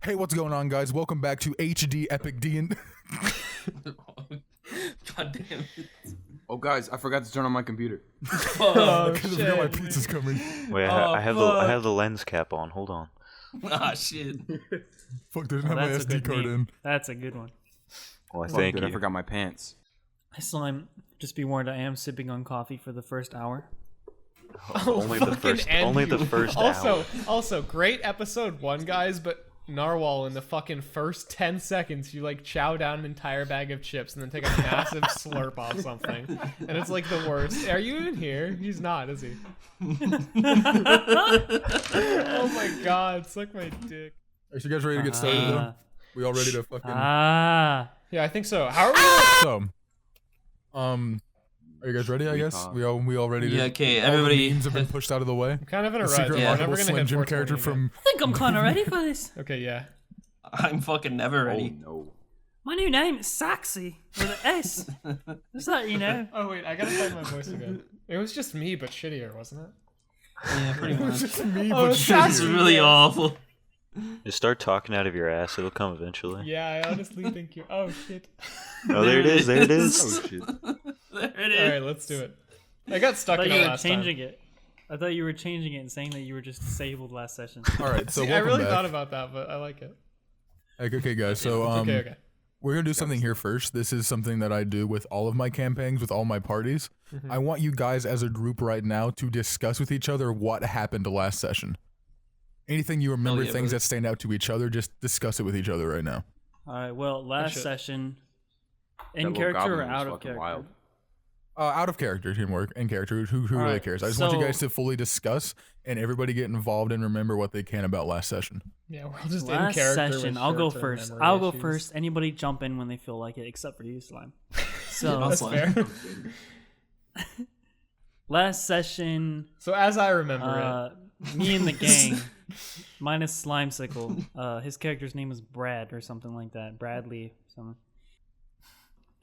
Hey, what's going on, guys? Welcome back to HD Epic D and. God damn it! Oh, guys, I forgot to turn on my computer. Because of my pizza's coming. Wait, I have the lens cap on. Hold on. Ah, shit. Fuck, there's not my SD card in. That's a good one. Well, thank you. I forgot my pants. Slime, just be warned, I am sipping on coffee for the first hour. Only the first hour. Also, great episode 1, guys, but Narwhal, in the fucking first 10 seconds, you like chow down an entire bag of chips and then take a massive slurp off something. And it's like the worst. Are you in here? He's not, is he? Oh my god, suck my dick. Are you guys ready to get started, though? We all ready to fucking... Yeah, I think so. How are we? Are you guys ready, I guess? We all ready to... Yeah, okay, all everybody... the memes have been pushed out of the way. I'm kind of in a The rut. secret Yeah, lockable we're gonna Slim hit Jim 420 character again. from... I think I'm kind of ready for this. Okay, yeah. I'm fucking never ready. Oh, no. My new name is Saxy with an S. Just that you know. Oh wait, I gotta find my voice again. It was just me, but shittier, wasn't it? Yeah, pretty It was much. just me, Oh, but it's It's shittier. really awful. Just start talking out of your ass. It'll come eventually. Yeah, I honestly think you. Oh shit. Oh, there it is. There it is. Oh, shit. There it All is. right, let's do it. I got I stuck thought in you it were last changing it. I thought you were changing it and saying that you were just disabled last session. All right, so See, I welcome really back. thought about that, but I like it. Okay, guys, so Okay. we're gonna do something here first. This is something that I do with all of my campaigns, with all my parties. I want you guys as a group right now to discuss with each other what happened last session. Anything you remember, yeah, things brother. that stand out to each other, just discuss it with each other right now. All right. Well, last should. session, That in little character or goblin was out of fucking character? wild. Out of character teamwork, in character. Who really Alright, cares? I just want you so- guys to fully discuss and everybody get involved and remember what they can about last session. Yeah, we're all just Last in character. session, with I'll go short-term first. memory I'll go issues. first. Anybody jump in when they feel like it, except for you, Slime. So Yeah, That's fair. last session, So as I remember me and the gang, minus Slimecicle, his character's name was Br'aad or something like that. Bradley, something.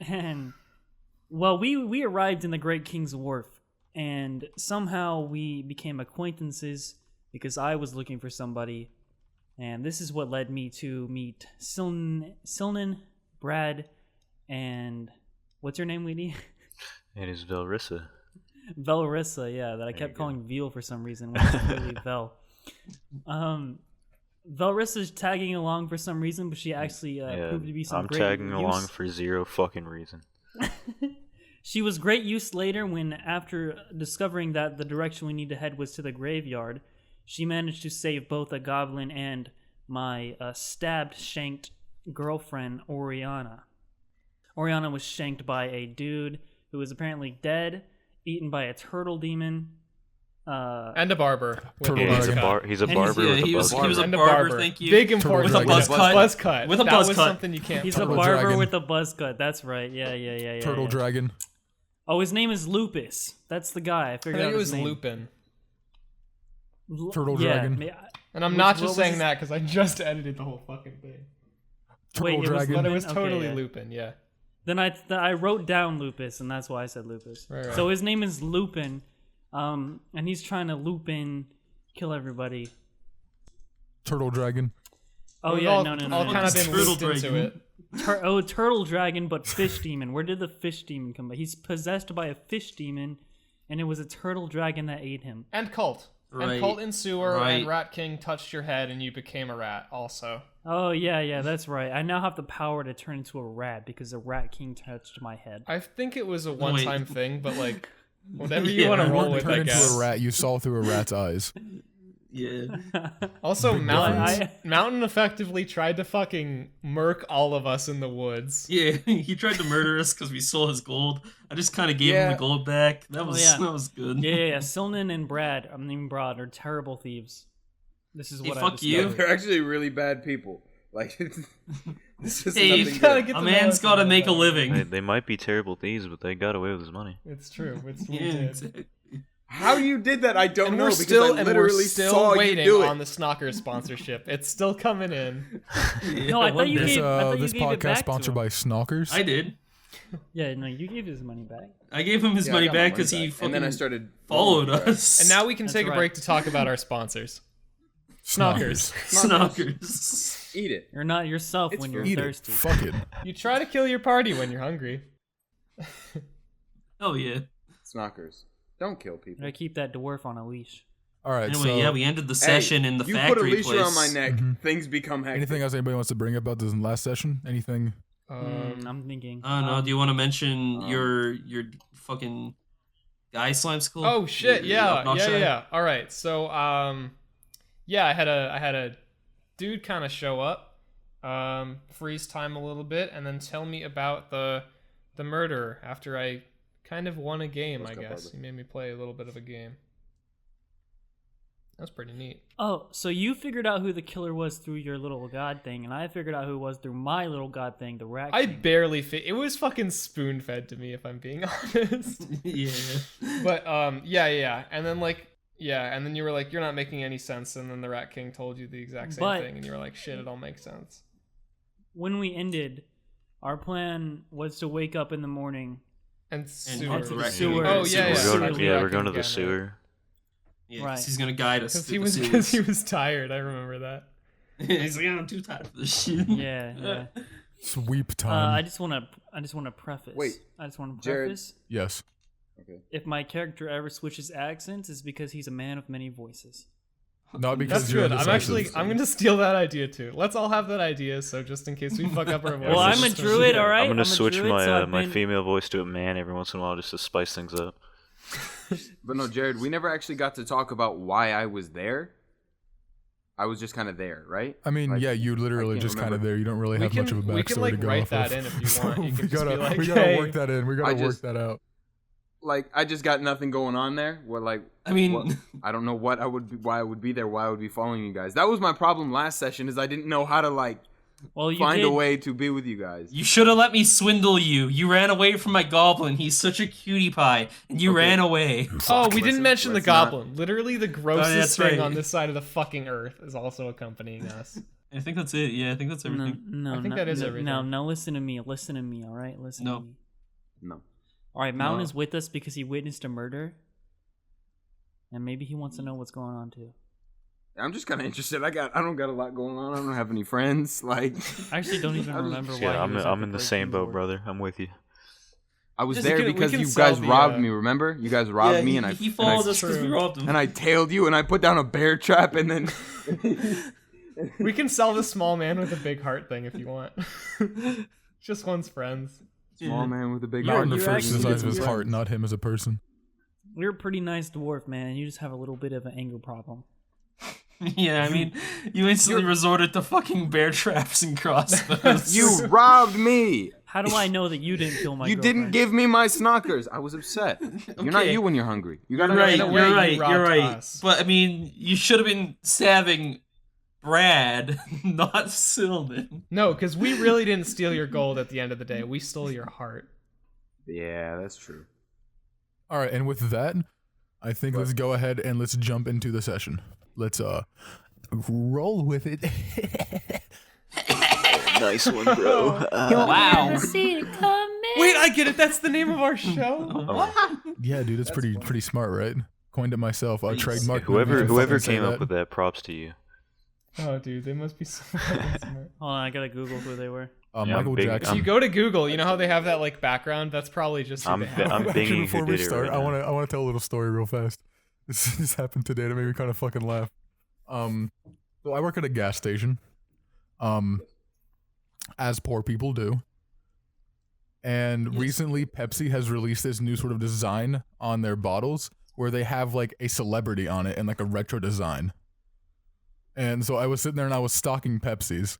And well, we arrived in the Great King's Wharf, and somehow we became acquaintances because I was looking for somebody, and this is what led me to meet Silnan, Br'aad, and what's your name, Weedy? It is Velrissa. Velrissa, yeah, that I kept calling Veal for some reason, which is really Vel. Velrissa's tagging along for some reason, but she actually proved to be some I'm great tagging use. along for zero fucking reason. She was great use later when, after discovering that the direction we need to head was to the graveyard, she managed to save both a goblin and my stabbed, shanked girlfriend, Oriana. Oriana was shanked by a dude who was apparently dead, eaten by a turtle demon. and a barber. with Turtle a dragon. buzz cut. He's a And barber Yeah, with a he was buzz And a barber, barber. thank you. Big important. With a buzz cut. Buzz cut. With a that buzz was cut. something you can't. He's a Turtle barber dragon. with a buzz cut. That's right. Yeah. Turtle yeah. dragon. Oh, his name is Lupus. That's the guy. I I figured think out it his was name. Lupin. Turtle Yeah, dragon. And I'm Which- not what just was saying his- that because I just edited the whole fucking thing. Turtle Wait, it was dragon. But it Lupin? was Okay, totally yeah. Lupin, yeah. Then I wrote down Lupus, and that's why I said Lupus. Right. So his name is Lupin, and he's trying to loop in, kill everybody. Turtle dragon. Oh We've yeah, all, no. all kind of been Turtle looped into dragon. it. Turtle dragon, but fish demon. Where did the fish demon come from? He's possessed by a fish demon, and it was a turtle dragon that ate him. And cult. Right. And cult in sewer Right. and Rat King touched your head and you became a rat also. Oh yeah, that's right. I now have the power to turn into a rat because the Rat King touched my head. I think it was a one-time thing, but like, whatever you Yeah, want to you roll You with, turned I into guess. a rat. You saw through a rat's eyes. Yeah. Also, Big Mountain, difference. Mountain effectively tried to fucking murk all of us in the woods. Yeah, he tried to murder us because we stole his gold. I just kind of gave him Yeah. the gold back. That was yeah. that was good. Yeah. Silnan and Br'aad are terrible thieves. This is Hey, what I fuck you. discovered. They're actually really bad people. Like, this is Hey, nothing you gotta good. get A to man's know got to us make a about living. They might be terrible thieves, but they got away with his money. It's true. It's we Yeah, did. exactly. How you did that, I don't And know we're because still I and literally we're still saw you waiting do it. on the Snocker sponsorship. It's still coming in. No, I thought you This gave. I thought you this gave it podcast back sponsored to him. by Snockers. I did. Yeah, no, you gave his money back. I gave him his Yeah, I money got my back money because he back. fucking And then I started followed following you guys. us. And now we can That's take a right. break to talk about our sponsors. Snockers. Snockers. Eat it. You're not yourself It's when you're Eat thirsty. it. Fuck it. You try to kill your party when you're hungry. Oh yeah. Snockers. Don't kill people. Gotta keep that dwarf on a leash. All right. Anyway, so yeah, we ended the session in the you factory put a leash place. around my neck, things become hectic. anything else anybody wants to bring up about this last session? Anything? I'm thinking. I don't know. Do you want to mention your fucking guy Slimecicle? Oh shit! Yeah. Obnoxious? All right. So yeah, I had a dude kind of show up, freeze time a little bit, and then tell me about the murder after I kind of won a game. I guess he made me play a little bit of a game. That's pretty neat. Oh, so you figured out who the killer was through your little god thing, and I figured out who it was through my little god thing, the rat. I king. barely fit. It was fucking spoon fed to me, if I'm being honest. Yeah. But yeah, and then and then you were like, you're not making any sense, and then the Rat King told you the exact same thing, and you were like, shit, it all makes sense. When we ended, our plan was to wake up in the morning. And head sewer. to the sewer. Oh yeah, yeah. We're going to the sewer. Yeah, 'cause Right. he's gonna guide us. Because he was tired. I remember that. He's like, I'm too tired for this shit. Yeah. Sweep time. I just want to preface. Wait, I just want to Jared. preface. Yes. Okay. If my character ever switches accents, it's because he's a man of many voices. Not because That's you're good. I'm going to steal that idea too. Let's all have that idea, so just in case we fuck up our voices. Well, I'm a druid, all right. I'm gonna switch druid, my so I've my been- female voice to a man every once in a while just to spice things up. But no, Jared, we never actually got to talk about why I was there. I was just kind of there, right? I mean, Like, yeah, you're literally can't just kind of remember. there. You don't really We have much of a backstory we can like to go write off that of. in if you So want. You can we just gotta be like, we gotta hey. work that in. We gotta I work just- that out. Like, I just got nothing going on there. Where like, I mean, what- I don't know what I would be, why I would be there, why I would be following you guys. That was my problem last session, is I didn't know how to like Well, you find did. a way to be with you guys. you should have let me swindle you. You ran away from my goblin. He's such a cutie pie, and you Okay. ran away. Oh, we didn't Listen, mention the let's not- goblin. Literally the grossest that's thing right. on this side of the fucking earth is also accompanying us. I think that's it. Yeah, I think that's everything. No, I think no, that is no, everything. No, listen to me. Listen to me, all right? Listen No. to me. No. All right, Mountain No. is with us because he witnessed a murder. And maybe he wants to know what's going on, too. I'm just kind of interested. I don't got a lot going on. I don't have any friends. Like, I actually don't even remember why Yeah, he was at I'm the in the breaking same boat, board. brother. I'm with you. I was Just there we can- because we can you sell guys the, robbed me. Remember? You guys robbed yeah, me, and he and followed I, us because we True. robbed him. and I tailed you, and I put down a bear trap, and then We can sell the small man with a big heart thing if you want. Just one's friends. small man with a big Mountain you're refers to the actually- size of his you're- heart, not him as a person. You're a pretty nice dwarf, man, and you just have a little bit of an anger problem. Yeah, I mean, you instantly resorted to fucking bear traps and crossbows. You robbed me. How do I know that you didn't kill my You girlfriend? didn't give me my snockers. I was upset. You're not Okay. you when you're hungry. You You're gotta right. in a way, You're you right. robbed You're right. us. But I mean, you should have been stabbing Br'aad, not Silman. No, because we really didn't steal your gold at the end of the day. We stole your heart. Yeah, that's true. All right, and with that, I think let's go ahead and let's jump into the session. Let's roll with it. Nice one, bro. Wow. Wait, I get it. That's the name of our show. Yeah, dude, it's pretty smart, right? Coined it myself. Trademark. Whoever came up with that, props to you. Oh, dude, they must be so fucking smart. Hold on, I gotta Google who they were. Yeah, Michael I'm big- Jackson. If you go to Google, you know how they have that like background? That's probably just who I'm they bi- have. I'm Actually, binging before who we did it start, right I now. want to tell a little story real fast. This happened today to make me kind of fucking laugh. So I work at a gas station, as poor people do. And recently, Pepsi has released this new sort of design on their bottles where they have like a celebrity on it and like a retro design. And so I was sitting there and I was stocking Pepsis,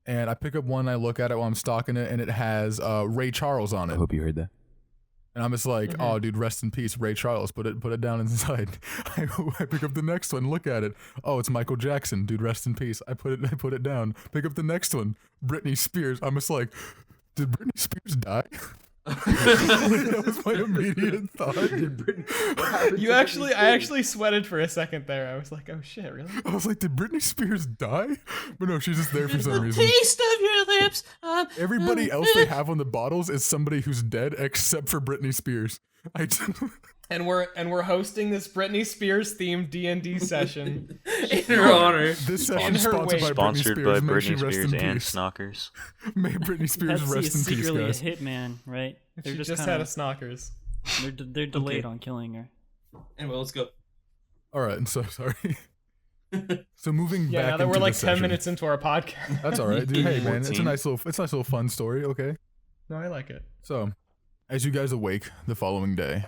and I pick up one, I look at it while I'm stocking it, and it has Ray Charles on it. hope you heard that. And I'm just like, oh, dude, rest in peace, Ray Charles. Put it down inside. I pick up the next one, look at it. Oh, it's Michael Jackson, dude, rest in peace. I put it down. Pick up the next one, Britney Spears. I'm just like, did Britney Spears die? That was my immediate thought. I actually sweated for a second there. I was like, oh shit, really? I was like, did Britney Spears die? But no, she's just there for some reason. Taste of your lips. Everybody else they have on the bottles is somebody who's dead except for Britney Spears. And we're hosting this Britney Spears themed D&D session. In her honor. This In session her sponsored way. by Sponsored Britney by Spears. May Britney she rest Spears in and peace. Snockers. May Britney Spears Pepsi rest is in peace, secretly a guys. hitman, right? They're She just just kinda, had a Snockers. they're delayed Okay. on killing her. Anyway, let's go. All right, I'm so sorry. So moving Yeah, back now that into we're like the 10 session. minutes into our podcast. That's all right, dude. Hey, man, it's a 14. nice little fun story. Okay. No, I like it. So, as you guys awake the following day,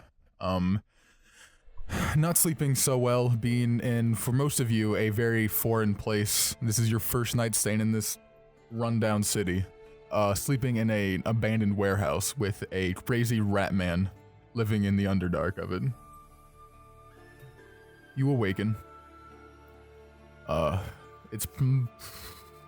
not sleeping so well, being in, for most of you, a very foreign place. This is your first night staying in this rundown city, sleeping in a abandoned warehouse with a crazy rat man living in the underdark of it. You awaken. It's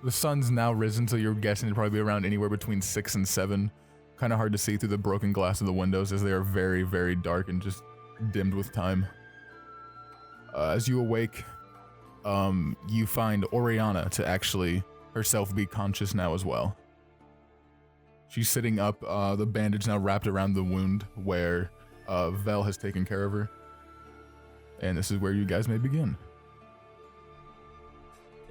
the sun's now risen, so you're guessing it'd probably be around anywhere between 6 and 7. Kind of hard to see through the broken glass of the windows as they are very, very dark and just dimmed with time. As you awake, you find Oriana to actually herself be conscious now as well. She's sitting up, the bandage now wrapped around the wound where Vel has taken care of her. And this is where you guys may begin.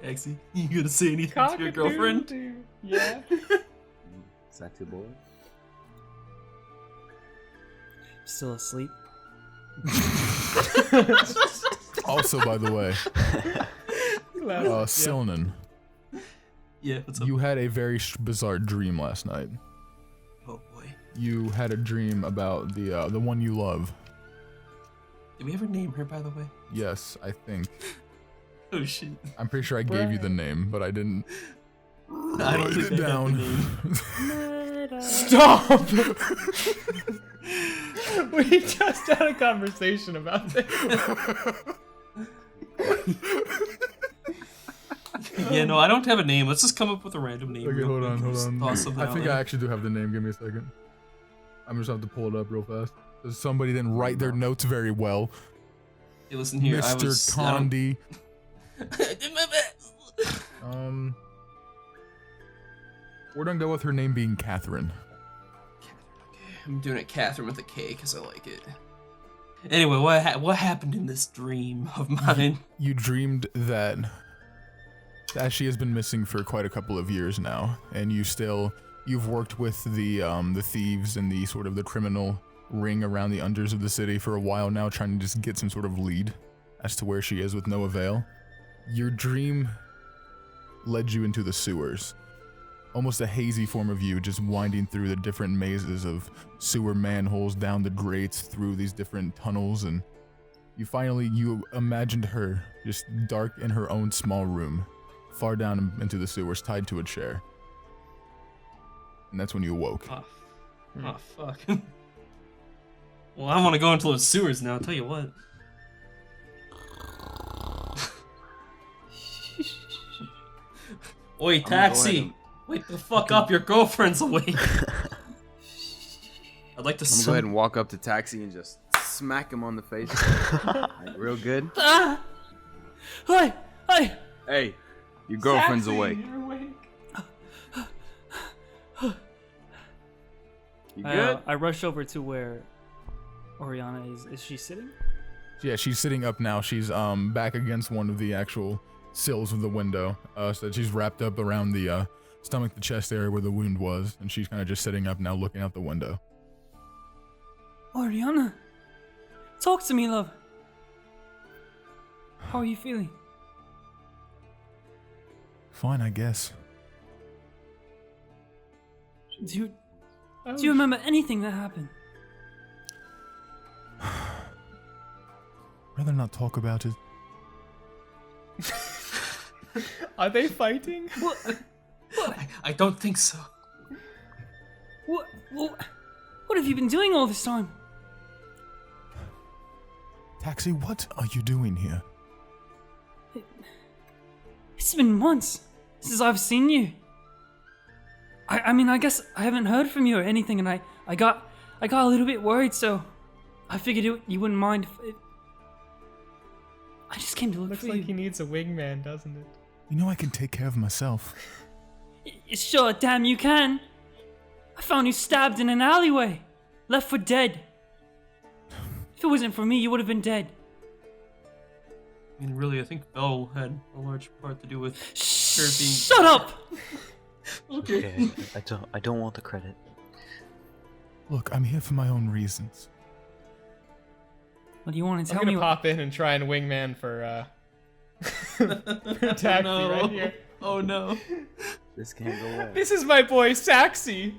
Taxi, you gonna say anything to your girlfriend? Yeah. Sexy boy. Still asleep. Also, by the way, Silnan, Yeah, what's up? you had a very bizarre dream last night. Oh boy. You had a dream about the one you love. Did we ever name her, by the way? Yes, I think. Oh shit. I'm pretty sure I gave you the name, but I didn't I don't write think it I have the down. name. Stop! We just had a conversation about this. Yeah, no, I don't have a name. Let's just come up with a random name. Okay, real hold quick on, and hold just on. toss something I out think there. I actually do have the name. Give me a second. I'm just have to pull it up real fast. 'Cause somebody didn't write their notes very well. Hey, listen here. I Mr. was, I don't- Condi. Catherine, We're gonna go with her name being Catherine. okay. I'm doing it Catherine with a K because I like it. Anyway, what happened in this dream of mine? You dreamed that she has been missing for quite a couple of years now, and you've worked with the thieves and the sort of the criminal ring around the unders of the city for a while now, trying to just get some sort of lead as to where she is with no avail. Your dream led you into the sewers. Almost a hazy form of you, just winding through the different mazes of sewer manholes, down the grates, through these different tunnels, and you imagined her just dark in her own small room, far down into the sewers, tied to a chair. And that's when you awoke. Oh fuck. Well, I want to go into those sewers now. I'll tell you what. Oi, taxi! Wake the fuck up! Your girlfriend's awake. I'd like to. I'm gonna go ahead and walk up to Taxi and just smack him on the face. Like, real good. Ah! Hi! Hi! Hey, your girlfriend's Taxi, awake. You're awake. You good? I rush over to where Oriana is. Is she sitting? Yeah, she's sitting up now. She's back against one of the actual sills of the window. So she's wrapped up around the stomach, the chest area where the wound was, and she's kind of just sitting up now, looking out the window. Oriana! Talk to me, love. How are you feeling? Fine, I guess. Do you remember anything that happened? Rather not talk about it. Are they fighting? What? I don't think so. What? What have you been doing all this time? Taxi, what are you doing here? It's been months since I've seen you. I mean, I guess I haven't heard from you or anything, and I got a little bit worried, so I figured you wouldn't mind if I just came to look Looks for like you. he needs a wingman, doesn't it? You know I can take care of myself. Sure, damn you can. I found you stabbed in an alleyway, left for dead. If it wasn't for me, you would have been dead. I mean, really, I think Bell had a large part to do with her being. Shut up! Okay. I don't want the credit. Look, I'm here for my own reasons. What do you want to I'm tell me? gonna pop in and try and wingman for Taxi No. right here. Oh no. This can't go away. This is my boy Saxy.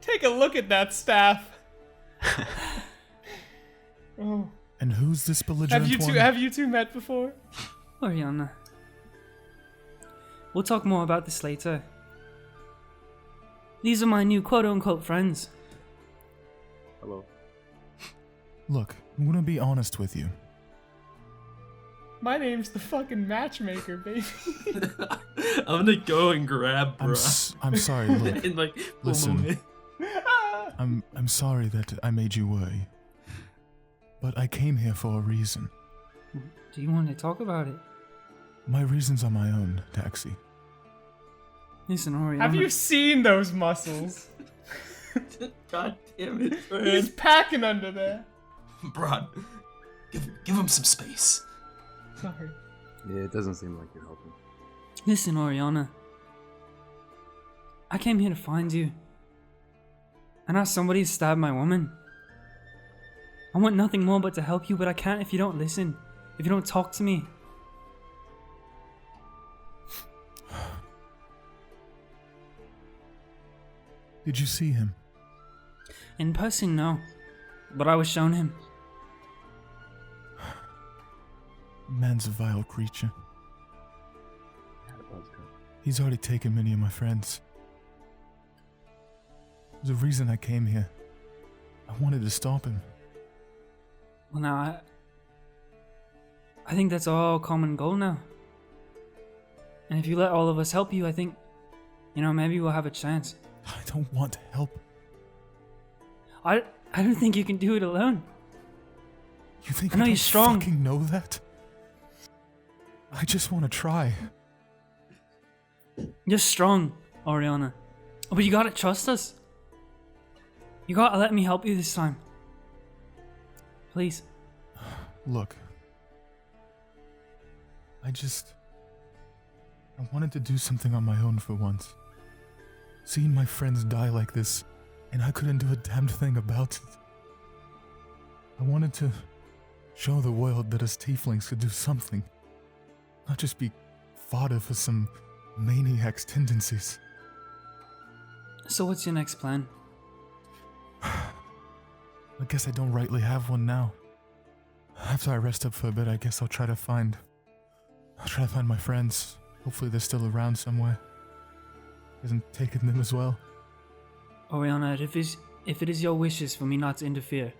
Take a look at that staff. Oh. And who's this belligerent one? Have you two met before? Oriana. We'll talk more about this later. These are my new quote-unquote friends. Hello. Look, I'm gonna be honest with you. My name's the fucking matchmaker, baby. I'm gonna go and grab Br'aad. I'm sorry, look. And like, Listen. I'm sorry that I made you worry. But I came here for a reason. Do you want to talk about it? My reasons are my own, Taxi. Listen, Oriana. Have you seen those muscles? God damn it, He's Br'aad. packing under there. Br'aad, give him some space. Sorry. Yeah, it doesn't seem like you're helping. Listen, Oriana. I came here to find you. And ask somebody to stab my woman. I want nothing more but to help you, but I can't if you don't listen. If you don't talk to me. Did you see him? In person, no. But I was shown him. Man's a vile creature. He's already taken many of my friends. There's a reason I came here. I wanted to stop him. Well, now, I think that's our common goal now. And if you let all of us help you, I think, maybe we'll have a chance. I don't want help. I don't think you can do it alone. You think I know I you're don't strong. fucking know that? I just want to try. You're strong, Oriana. But you gotta trust us. You gotta let me help you this time. Please. Look. I wanted to do something on my own for once. Seeing my friends die like this, and I couldn't do a damned thing about it. I wanted to show the world that us tieflings could do something. Not just be fodder for some maniac's tendencies. So what's your next plan? I guess I don't rightly have one now. After I rest up for a bit, I guess I'll try to find my friends. Hopefully they're still around somewhere. Hasn't taken them as well. Oriana, if it is your wishes for me not to interfere,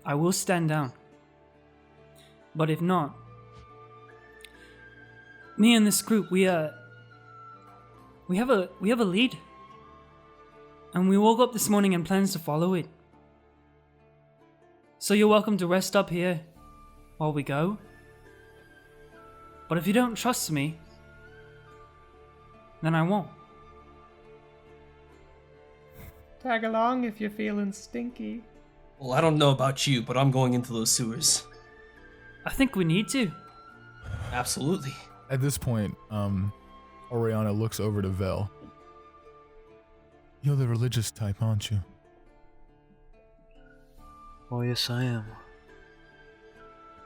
I will stand down. But if not, me and this group, we have a lead. And we woke up this morning and plans to follow it. So you're welcome to rest up here while we go. But if you don't trust me, then I won't. Tag along if you're feeling stinky. Well, I don't know about you, but I'm going into those sewers. I think we need to. Absolutely. At this point, Oriana looks over to Vel. You're the religious type, aren't you? Oh, yes, I am.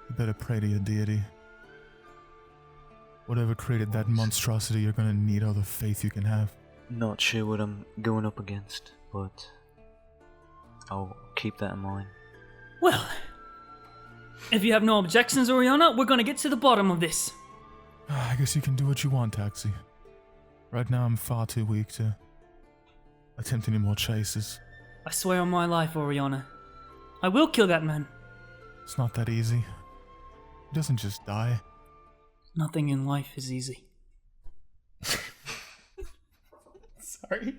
You better pray to your deity. Whatever created that monstrosity, you're gonna need all the faith you can have. Not sure what I'm going up against, but I'll keep that in mind. Well, if you have no objections, Oriana, we're gonna get to the bottom of this. I guess you can do what you want, Taxi. Right now, I'm far too weak to attempt any more chases. I swear on my life, Oriana. I will kill that man. It's not that easy. He doesn't just die. Nothing in life is easy. Sorry.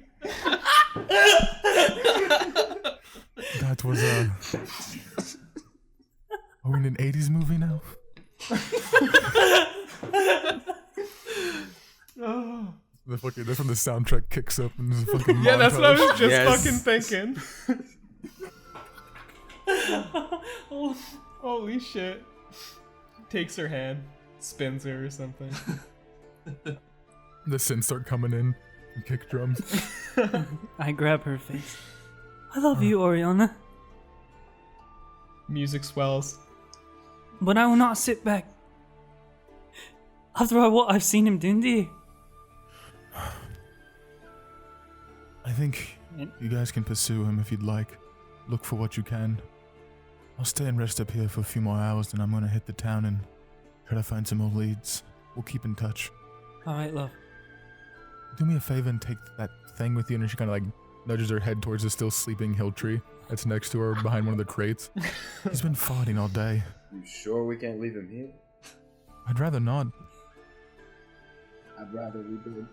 That was Are we in an 80s movie now? Oh. That's when the soundtrack kicks up and there's a fucking Yeah, that's what I was just Yes. fucking thinking. Oh, Holy shit. Takes her hand, spins her or something. The synths start coming in. And kick drums. I grab her face. I love you, Oriana, Music swells. but I will not sit back. After all what I've seen him do to you. I think you guys can pursue him if you'd like. Look for what you can. I'll stay and rest up here for a few more hours, then I'm gonna hit the town and try to find some more leads. We'll keep in touch. Alright, love. Do me a favor and take that thing with you, and she kind of like nudges her head towards the still sleeping hill tree that's next to her behind one of the crates. He's been farting all day. You sure we can't leave him here? I'd rather not. I'd rather we did.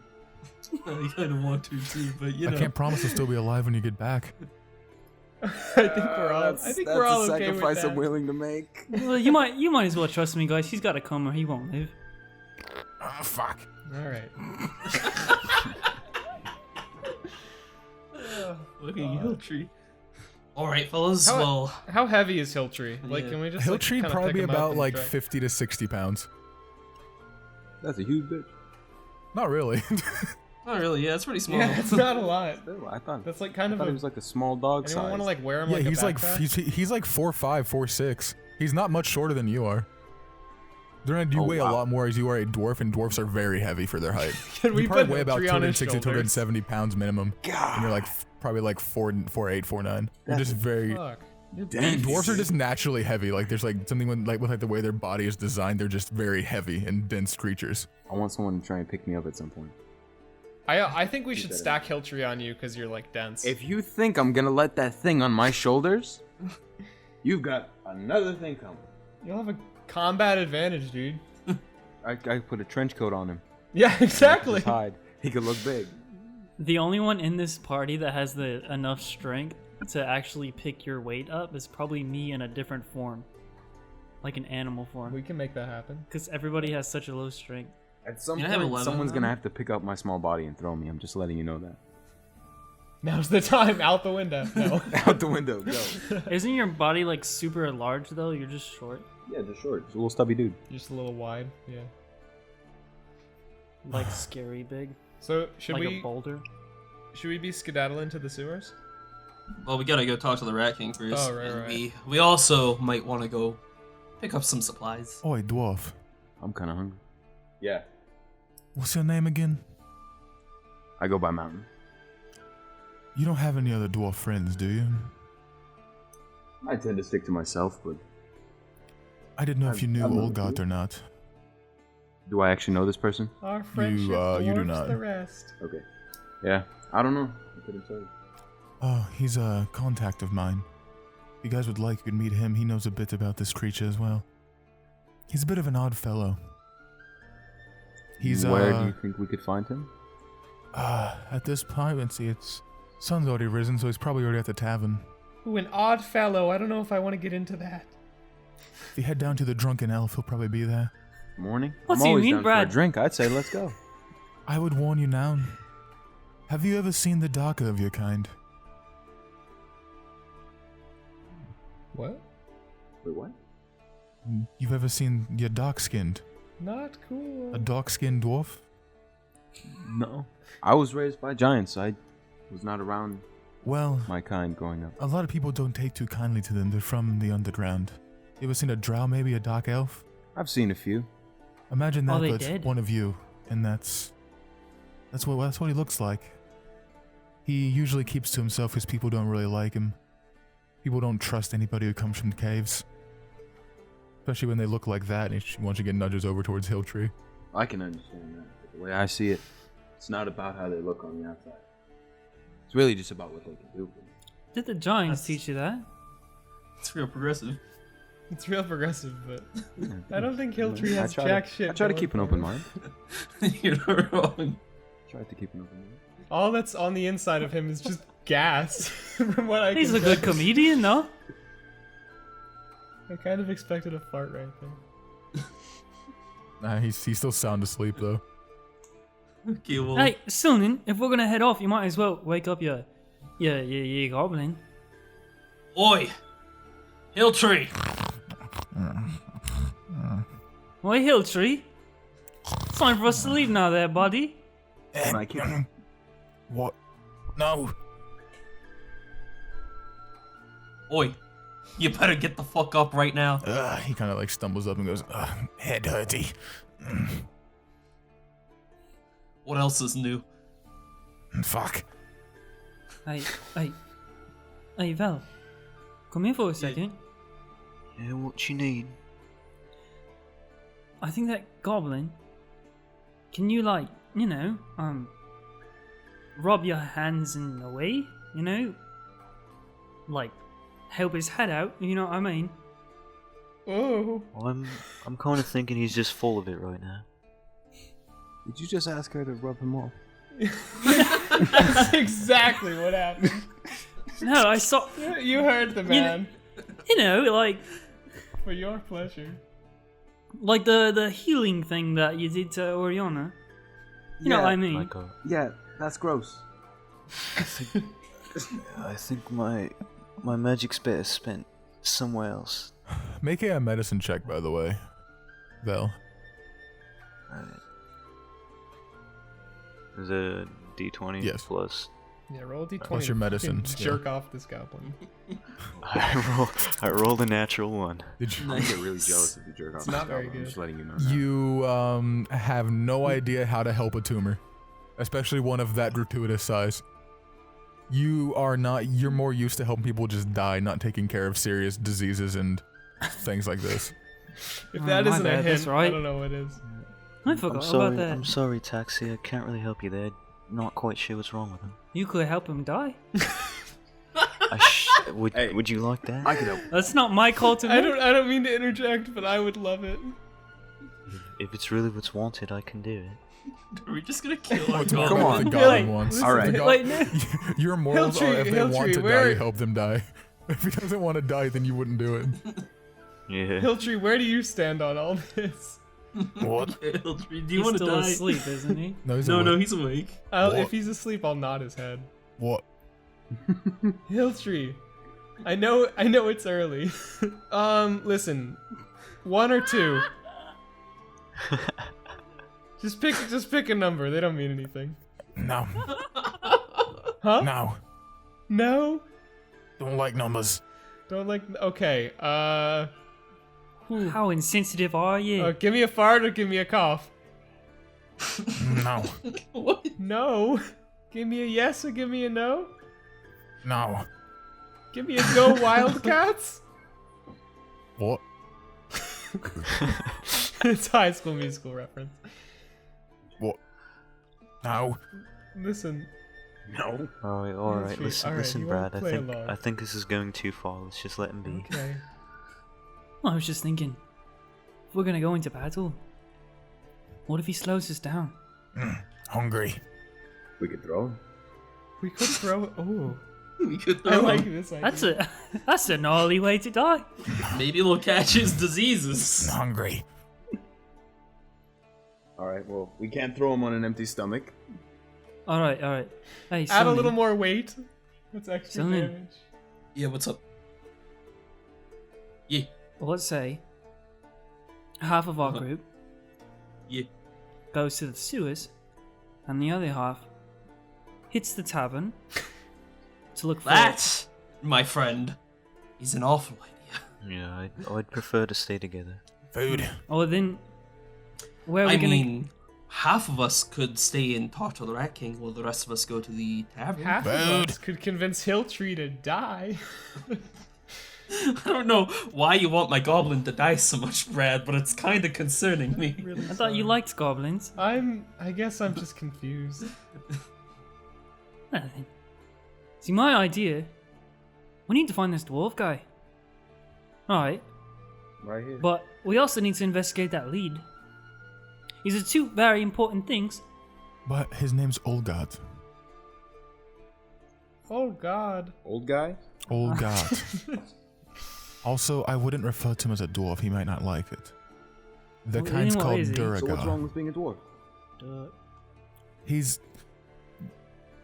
I kind of want to too, but you know. I can't promise he'll still be alive when you get back. I think we're all. I think we're all okay with sacrifice that. I'm willing to make. Well, you might as well trust me, guys. He's got a coma. He won't live. Ah, fuck. All right. Fucking hill tree. All right, fellas. How- well, How heavy is Hilltree? Like, Yeah. can we just Hill like, tree kinda probably pick be him up about and like drag- 50 to 60 pounds. That's a huge bitch. Not really. not really. Yeah, it's pretty small. Yeah, it's not a lot. Still, I thought That's like kind of it a. was like a small dog Anyone size. want to like wear him Yeah, like he's a like backpack? he's like 4'5", 4'6". He's not much shorter than you are. Granted, you Oh, weigh a wow. lot more as you are a dwarf, and dwarfs are very heavy for their height. Can we You probably put weigh about Hilltree on his 260, shoulders? 270 pounds minimum. And you're like probably like 4'8", 4'9". You're just very. Fuck. Dang, Dwarves are just naturally heavy. Like there's like something with like the way their body is designed. They're just very heavy and dense creatures. I want someone to try and pick me up at some point. I think we should better. stack Hilltree on you because you're like dense. If you think I'm gonna let that thing on my shoulders, you've got another thing coming. You'll have a combat advantage, dude. I put a trench coat on him. Yeah, exactly. Just hide. He could look big. The only one in this party that has the enough strength to actually pick your weight up is probably me in a different form, like an animal form, We can make that happen. because everybody has such a low strength. At some You have point, 11 someone's now? gonna have to pick up my small body and throw me. I'm just letting you know that. Now's the time. Out the window. No. Out the window, go. Isn't your body like super large though? You're just short, Yeah, just short. Just a little stubby dude. Just a little wide. Yeah. like scary big, So should like we a boulder. should we be skedaddling to the sewers? Well, we gotta go talk to the Rat King first. Oh, right, and right. We also might want to go pick up some supplies. Oi, dwarf. I'm kind of hungry. Yeah. What's your name again? I go by Mountain. You don't have any other dwarf friends, do you? I tend to stick to myself, but I didn't know if you knew I'm not Olgot you. or not. do I actually know this person? Our friendship you do dwarfs not. the rest. Okay. Yeah. I don't know. I couldn't tell you. Oh, he's a contact of mine. If you guys would like, you could meet him. He knows a bit about this creature as well. He's a bit of an odd fellow. He's Where do you think we could find him? At this point, let's see, it's sun's already risen, so he's probably already at the tavern. Ooh, an odd fellow. I don't know if I want to get into that. If you head down to the Drunken Elf, he'll probably be there. Morning? What's I'm he always mean, down Br'aad? for a drink. I'd say let's go. I would warn you now. Have you ever seen the darker of your kind? What? Wait, what? You've ever seen your dark-skinned? Not cool. A dark-skinned dwarf? No. I was raised by giants. So I was not around Well, my kind growing up. a lot of people don't take too kindly to them. They're from the underground. You ever seen a drow, maybe a dark elf? I've seen a few. Imagine Oh, that, they but did? one of you, and that's what he looks like. He usually keeps to himself because people don't really like him. People don't trust anybody who comes from the caves, especially when they look like that. And once you get nudges over towards Hilltree. I can understand that. But the way I see it, it's not about how they look on the outside. It's really just about what they can do. Did the giants That's- teach you that? It's real progressive. It's real progressive, but I don't think Hilltree has jack shit. I try to going keep an for open it. mind. You're not wrong. Try to keep an open mind. All that's on the inside of him is just gas. From what I He's can a good tell. comedian, no? I kind of expected a fart right there. Nah, he's still sound asleep though. Okay, well. Hey, Sunan, if we're gonna head off, you might as well wake up your goblin. Oi! Hill tree. Why, Hilltree? It's time for us to leave now there, buddy. Can I kick him? What? No. Oi, you better get the fuck up right now. He kind of like stumbles up and goes, head hurty. What else is new? Fuck. Hey, Val. Come here for a second. Yeah, what you need? I think that goblin. Can you rub your hands in a way? Like help his head out. You know what I mean? Oh. I'm kind of thinking he's just full of it right now. Did you just ask her to rub him off? That's exactly what happened. No, I saw. You heard the man. Like For your pleasure. like the healing thing that you did to Oriana. You know what I mean? Like Yeah, that's gross. I think my magic's better spent somewhere else. Make a medicine check, by the way, Vel. Alright. Is it a D20 Yes. plus? Yeah, roll a d20. Plus your medicine and skill. Jerk off this goblin. I rolled a natural one. Did you? I get really jealous if you jerk off. It's not this very goblin. I'm good. just letting you know. Now. You have no idea how to help a tumor, especially one of that gratuitous size. You're more used to helping people just die, not taking care of serious diseases and things like this. If Oh, that my isn't a bad, hint, that's right. I don't know what is. I forgot I'm sorry. about that. I'm sorry, Taxi. I can't really help you there. Not quite sure what's wrong with him. You could help him die. Would you like that? I can help. That's not my call to I make. don't mean to interject, but I would love it. If it's really what's wanted, I can do it. Are we just gonna kill our Come goblin? on, the goblin wants. listen, All right. The Wait, no. Your morals are if they want Hilltree, to die, where- you help them die. If he doesn't want to die, then you wouldn't do it. Yeah. Hilltree, where do you stand on all this? What? Hill tree, do you He's want to still die? asleep, isn't he? No, he's No, awake. no, he's awake. What? If he's asleep, I'll nod his head. What? Hilltree, I know it's early. Listen, one or two. Just pick a number. They don't mean anything. No. Huh? No. No. Don't like numbers. Don't like. Okay. How insensitive are you? Give me a fart or give me a cough. No. What? No. Give me a yes or give me a no. No. Give me a go Wildcats. What? It's High School Musical reference. What? No. Listen. No. All right. Sweet. Listen, All right, listen, you won't Brad. play along. I think this is going too far. Let's just let him be. Okay. I was just thinking, if we're gonna go into battle, what if he slows us down? Hungry. We could throw him. We could throw. Oh. We could I throw like him. this idea. That's a gnarly way to die. Maybe it'll catch his diseases. Hungry. All right. Well, we can't throw him on an empty stomach. All right. Hey, Add a Sonny, little more weight. That's extra Sonny. damage. Yeah, what's up? Yeah, Let's say half of our Uh-huh. group yeah. goes to the sewers, and the other half hits the tavern to look for. That, my friend, is an awful idea. Yeah, I'd prefer to stay together. Food. Oh, then where are we I gonna? mean, half of us could stay and talk to the Rat King while the rest of us go to the tavern. Half of Food. us could convince Hilltree to die. I don't know why you want my goblin to die so much, Brad, but it's kind of concerning me. Really I thought you sorry. liked goblins. I guess I'm just confused. Nothing. See, my idea. We need to find this dwarf guy. All right, Right here. but we also need to investigate that lead. These are two very important things. But his name's Olgard. Oh God. Old guy. Olgard. Also, I wouldn't refer to him as a dwarf. He might not like it. The Well, kind's then what called is he? So what's wrong Duragar. with being a dwarf? He's...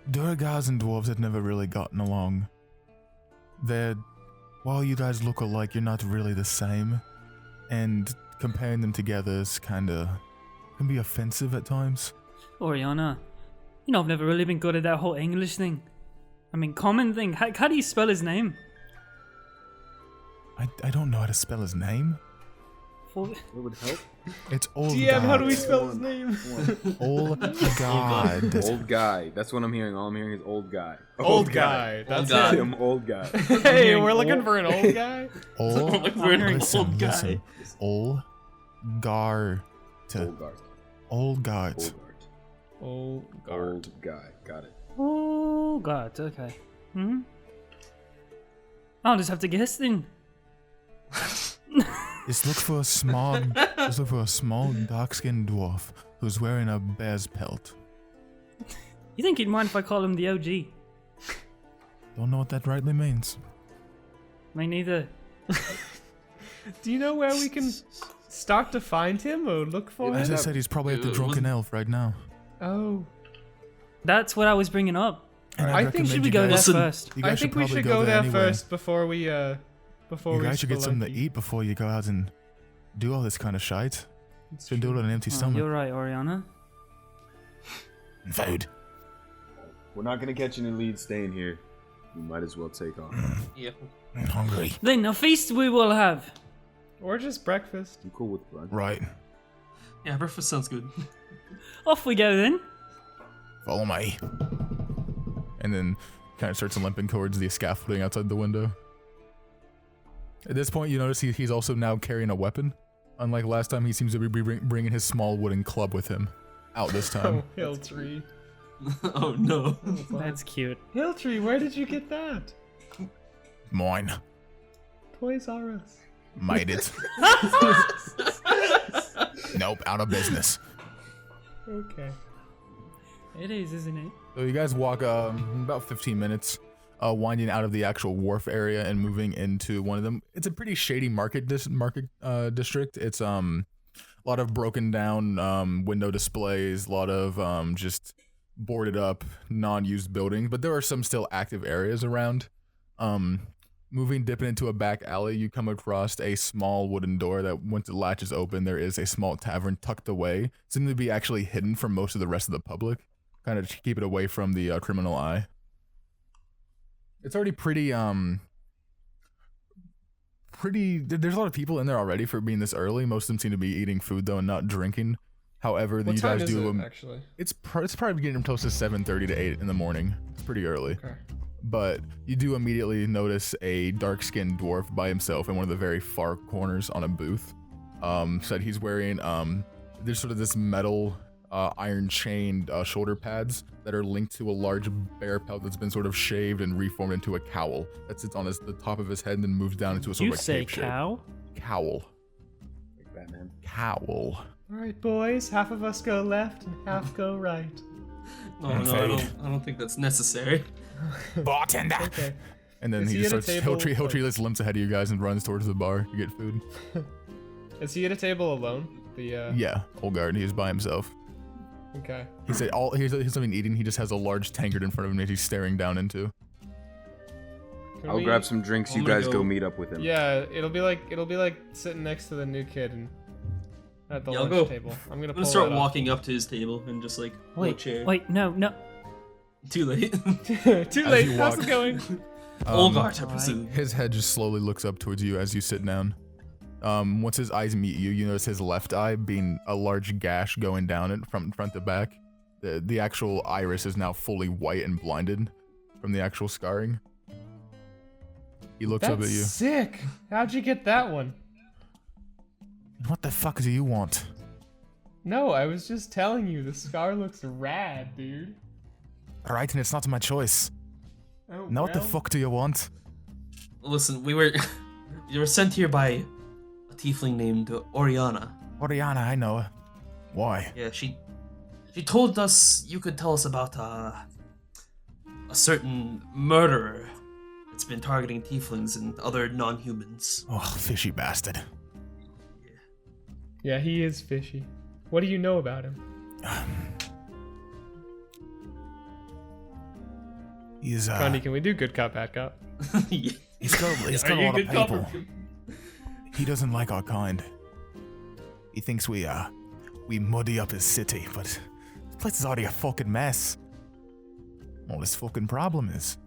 Duragars and dwarves had never really gotten along. They're while you guys look alike, you're not really the same. And comparing them together is can be offensive at times. Oriana, you know I've never really been good at that whole English thing. I mean, common thing. How do you spell his name? I don't know how to spell his name. It would help. It's old DM, how do we God. spell his name? Old God. Old guy. That's what I'm hearing. All I'm hearing is old guy. Old guy. That's guy. it. Him, old guy. Hey, we're looking for an old guy. Old. We're hearing Listen, old guy. listen. Old Gar. Old guard. Old God. Old guard. Old guard. Old guy. Got it. Oh God. Okay. I'll just have to guess then. Just look for a small dark-skinned dwarf who's wearing a bear's pelt. You think he'd mind if I call him the OG? Don't know what that rightly means. Me neither. Do you know where we can start to find him or look for As him? I said, he's probably at the Drunken Elf right now. Oh. That's what I was bringing up. And I I'd think recommend Should we you go there guys- Listen, first? you guys I think we probably should go there anyway. first before we You guys should get something to spelunky. eat before you go out and do all this kind of shite. Shouldn't do it on an empty Oh, stomach. you're right, Oriana. Food. We're not gonna catch any leads staying here. We might as well take off. Yeah. I'm hungry. Then a feast we will have. Or just breakfast. I'm cool with brunch. Right. Yeah, breakfast sounds good. Off we go then. Follow me. And then kind of starts limping towards the scaffolding outside the window. At this point, you notice he's also now carrying a weapon. Unlike last time, he seems to be bringing his small wooden club with him. Out this time. Oh, Hill Tree. Oh no. That's cute. Hill Tree, where did you get that? Mine. Toys R Us. Made it. Nope, out of business. Okay. It is, isn't it? So you guys walk about 15 minutes, winding out of the actual wharf area and moving into one of them. It's a pretty shady market district. It's a lot of broken down window displays, a lot of just boarded up, non-used buildings, but there are some still active areas around. Dipping into a back alley, you come across a small wooden door that once it latches open, there is a small tavern tucked away, seeming to be actually hidden from most of the rest of the public. Kind of keep it away from the criminal eye. It's already pretty, there's a lot of people in there already for being this early. Most of them seem to be eating food, though, and not drinking. However, What you time guys is do, it, actually? it's probably getting close to 7:30 to 8 in the morning. It's pretty early. Okay. But you do immediately notice a dark-skinned dwarf by himself in one of the very far corners on a booth. Said he's wearing, there's sort of this metal iron chained shoulder pads that are linked to a large bear pelt that's been sort of shaved and reformed into a cowl that sits on the top of his head and then moves down into a sort You of a say cape shape. cow? Cowl. Like Batman. Cowl. Alright, boys. Half of us go left and half go right. No, I don't think that's necessary. Bartender. Okay. And then Is he he just at a starts. table? Hilltree just limps ahead of you guys and runs towards the bar to get food. Is he at a table alone? Yeah, Olgard. He's by himself. Okay. He said he's something eating. He just has a large tankard in front of him that he's staring down into. Can I'll we- grab some drinks. I'm You gonna guys go- go meet up with him. Yeah, it'll be like sitting next to the new kid and at the Yeah, I'll lunch go. table. I'm gonna I'm pull gonna start that up. walking up to his table and just like no chair. Wait, no. Too late. Too late. you How's walk- it going? Olgart, I presume. His head just slowly looks up towards you as you sit down. Once his eyes meet you, you notice his left eye being a large gash going down it from front to back. The actual iris is now fully white and blinded from the actual scarring. He looks up at That's you. sick. How'd you get that one? What the fuck do you want? No, I was just telling you the scar looks rad, dude. Right, and it's not my choice. Oh, Now what the well. fuck do you want? Listen, you were sent here by a tiefling named Oriana. Oriana, I know her. Why? Yeah, she told us you could tell us about a certain murderer that's been targeting tieflings and other non-humans. Oh, fishy bastard. Yeah, he is fishy. What do you know about him? He's Connie, can we do good cop, bad cop? Yeah. He's got Are a you lot of good cop people. or- He doesn't like our kind. He thinks we muddy up his city, but this place is already a fucking mess. All this fucking problem is.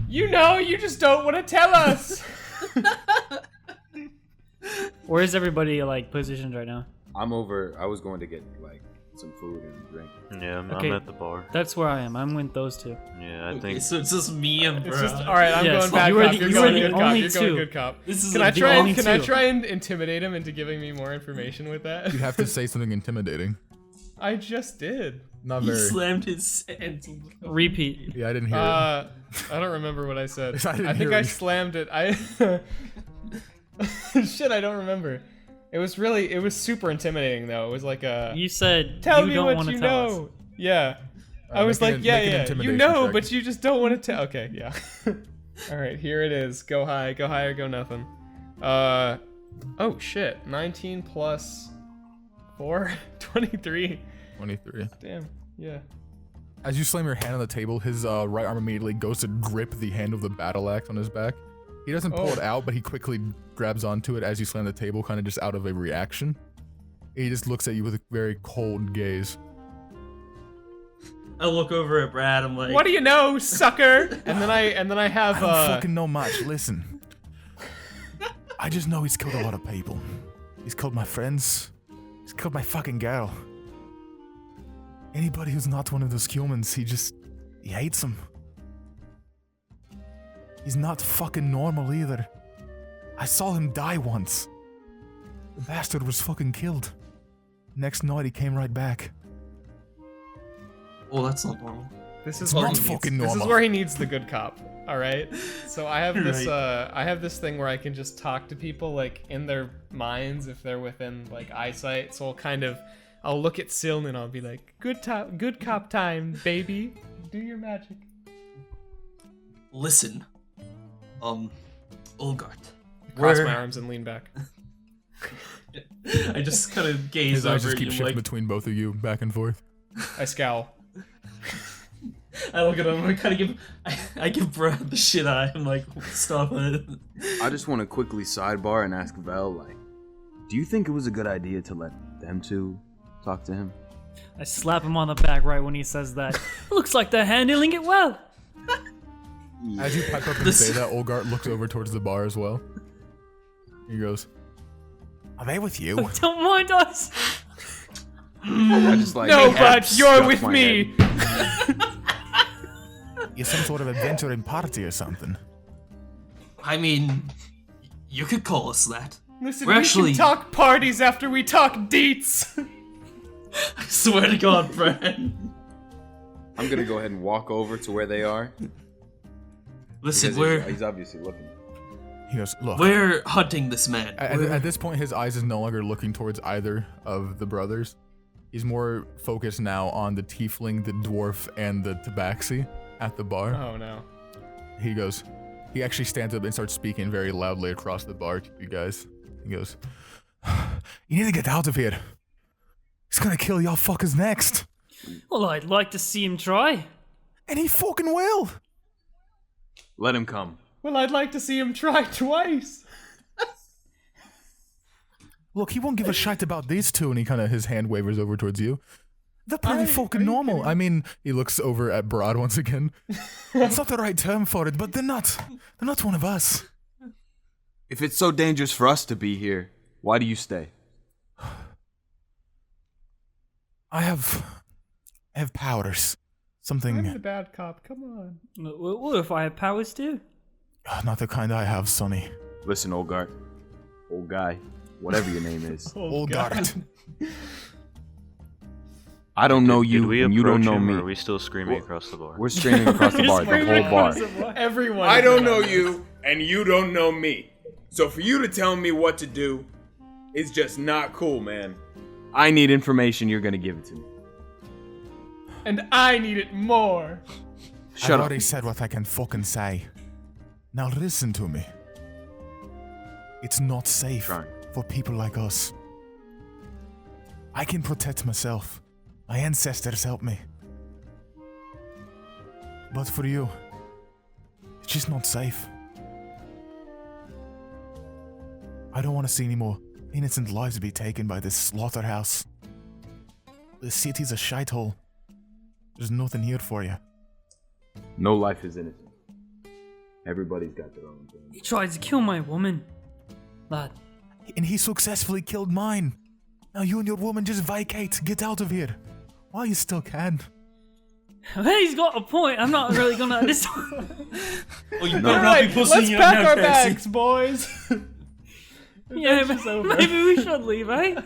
You know, you just don't want to tell us. Where is everybody like positioned right now? I'm over. I was going to get like some food and drink. Yeah, I'm Okay. at the bar. That's where I am. I'm with those two. Yeah, I Okay, think. so it's just me and It's just Br'aad. all right. I'm Yes, going bad you were cop. the- You're you were going the good cop. only You're going two. good cop. This is Can I the try? only Can I two. try and intimidate him into giving me more information with that? You have to say something intimidating. I just did. Not He very. slammed his hands. Repeat. Yeah, I didn't hear it. I don't remember what I said. I didn't I think hear I it. slammed it. Shit, I don't remember. It was super intimidating though. It was like a You said tell you me don't what want to you tell us. know. Yeah. I was make like, an- yeah, make an yeah. You intimidation know, check. but you just don't want to tell. Okay, yeah. All right, here it is. Go high, or go nothing. Oh shit. 19 plus 4, 23. 23. Damn. Yeah. As you slam your hand on the table, his right arm immediately goes to grip the handle of the battle axe on his back. He doesn't pull Oh. it out, but he quickly grabs onto it as you slam the table, kind of just out of a reaction. He just looks at you with a very cold gaze. I look over at Br'aad. I'm like, What do you know, sucker? And then I have I don't fucking know much. Listen. I just know he's killed a lot of people. He's killed my friends. He's killed my fucking girl. Anybody who's not one of those humans, he hates them. He's not fucking normal either. I saw him die once. The bastard was fucking killed. Next night he came right back. oh, that's not normal. This is It's where not he needs, fucking This is normal. where he needs the good cop. All right. So I have this. Right. I have this thing where I can just talk to people like in their minds if they're within like eyesight. So I'll look at Siln and I'll be like, good cop time, baby. Do your magic. Listen, Olgart. Cross Where- my arms and lean back. I just kind of gaze His eyes over just at keep you shifting like, between both of you, back and forth. I scowl. I look at him. I kind of give, I give Br'aad the shit eye. I'm like, stop it. I just want to quickly sidebar and ask Vel, like, do you think it was a good idea to let them two talk to him? I slap him on the back right when he says that. Looks like they're handling it well. As you pipe up and This- say that, Olgart looks over towards the bar as well. He goes, "Are they with you?" Don't mind us. I just like No, half but you're stuff with my me. head. You're some sort of adventuring party or something. I mean, you could call us that. Listen, We're we actually- can talk parties after we talk deets. I swear to God, Br'aad. I'm gonna go ahead and walk over to where they are. Listen, Because he's obviously looking. He goes, "Look." we're hunting this man. At this point, his eyes is no longer looking towards either of the brothers. He's more focused now on the tiefling, the dwarf, and the tabaxi at the bar. Oh no. He actually stands up and starts speaking very loudly across the bar to you guys. He goes, "You need to get out of here. He's gonna kill y'all fuckers next. Well, I'd like to see him try. And he fucking will." Let him come. Well, I'd like to see him try twice. Look, he won't give a shite about these two, and his hand wavers over towards you. They're pretty Are fucking you normal. kidding? I mean, he looks over at Br'aad once again. It's not the right term for it, but they're not one of us. If it's so dangerous for us to be here, why do you stay? I have powers. I'm the Something, bad cop. Come on. What if I have powers too? not the kind I have, Sonny. Listen, Olgart. Old guy. Whatever your name is. Olgart. I don't know Did you, we and you don't approach know him, me. or are we still screaming Well, across the bar? We're screaming across the bar, the whole bar. Everyone. I don't know you, and you don't know me. So for you to tell me what to do is just not cool, man. I need information, you're gonna give it to me. And I need it more. Shut I've up. already said what I can fucking say. Now listen to me. It's not safe Trying. for people like us. I can protect myself. My ancestors helped me. But for you, just not safe. I don't want to see any more innocent lives be taken by this slaughterhouse. The city's a shithole. There's nothing here for you. No life is innocent. Everybody's got their own thing. He tried to kill my woman. Lad. And he successfully killed mine. Now you and your woman just vacate. Get out of here. While you still can. He's got a point. I'm not really gonna understand. Oh, you All better not right, be pussing let's you pack now, our Cassie. bags, boys. Yeah, maybe we should leave, eh?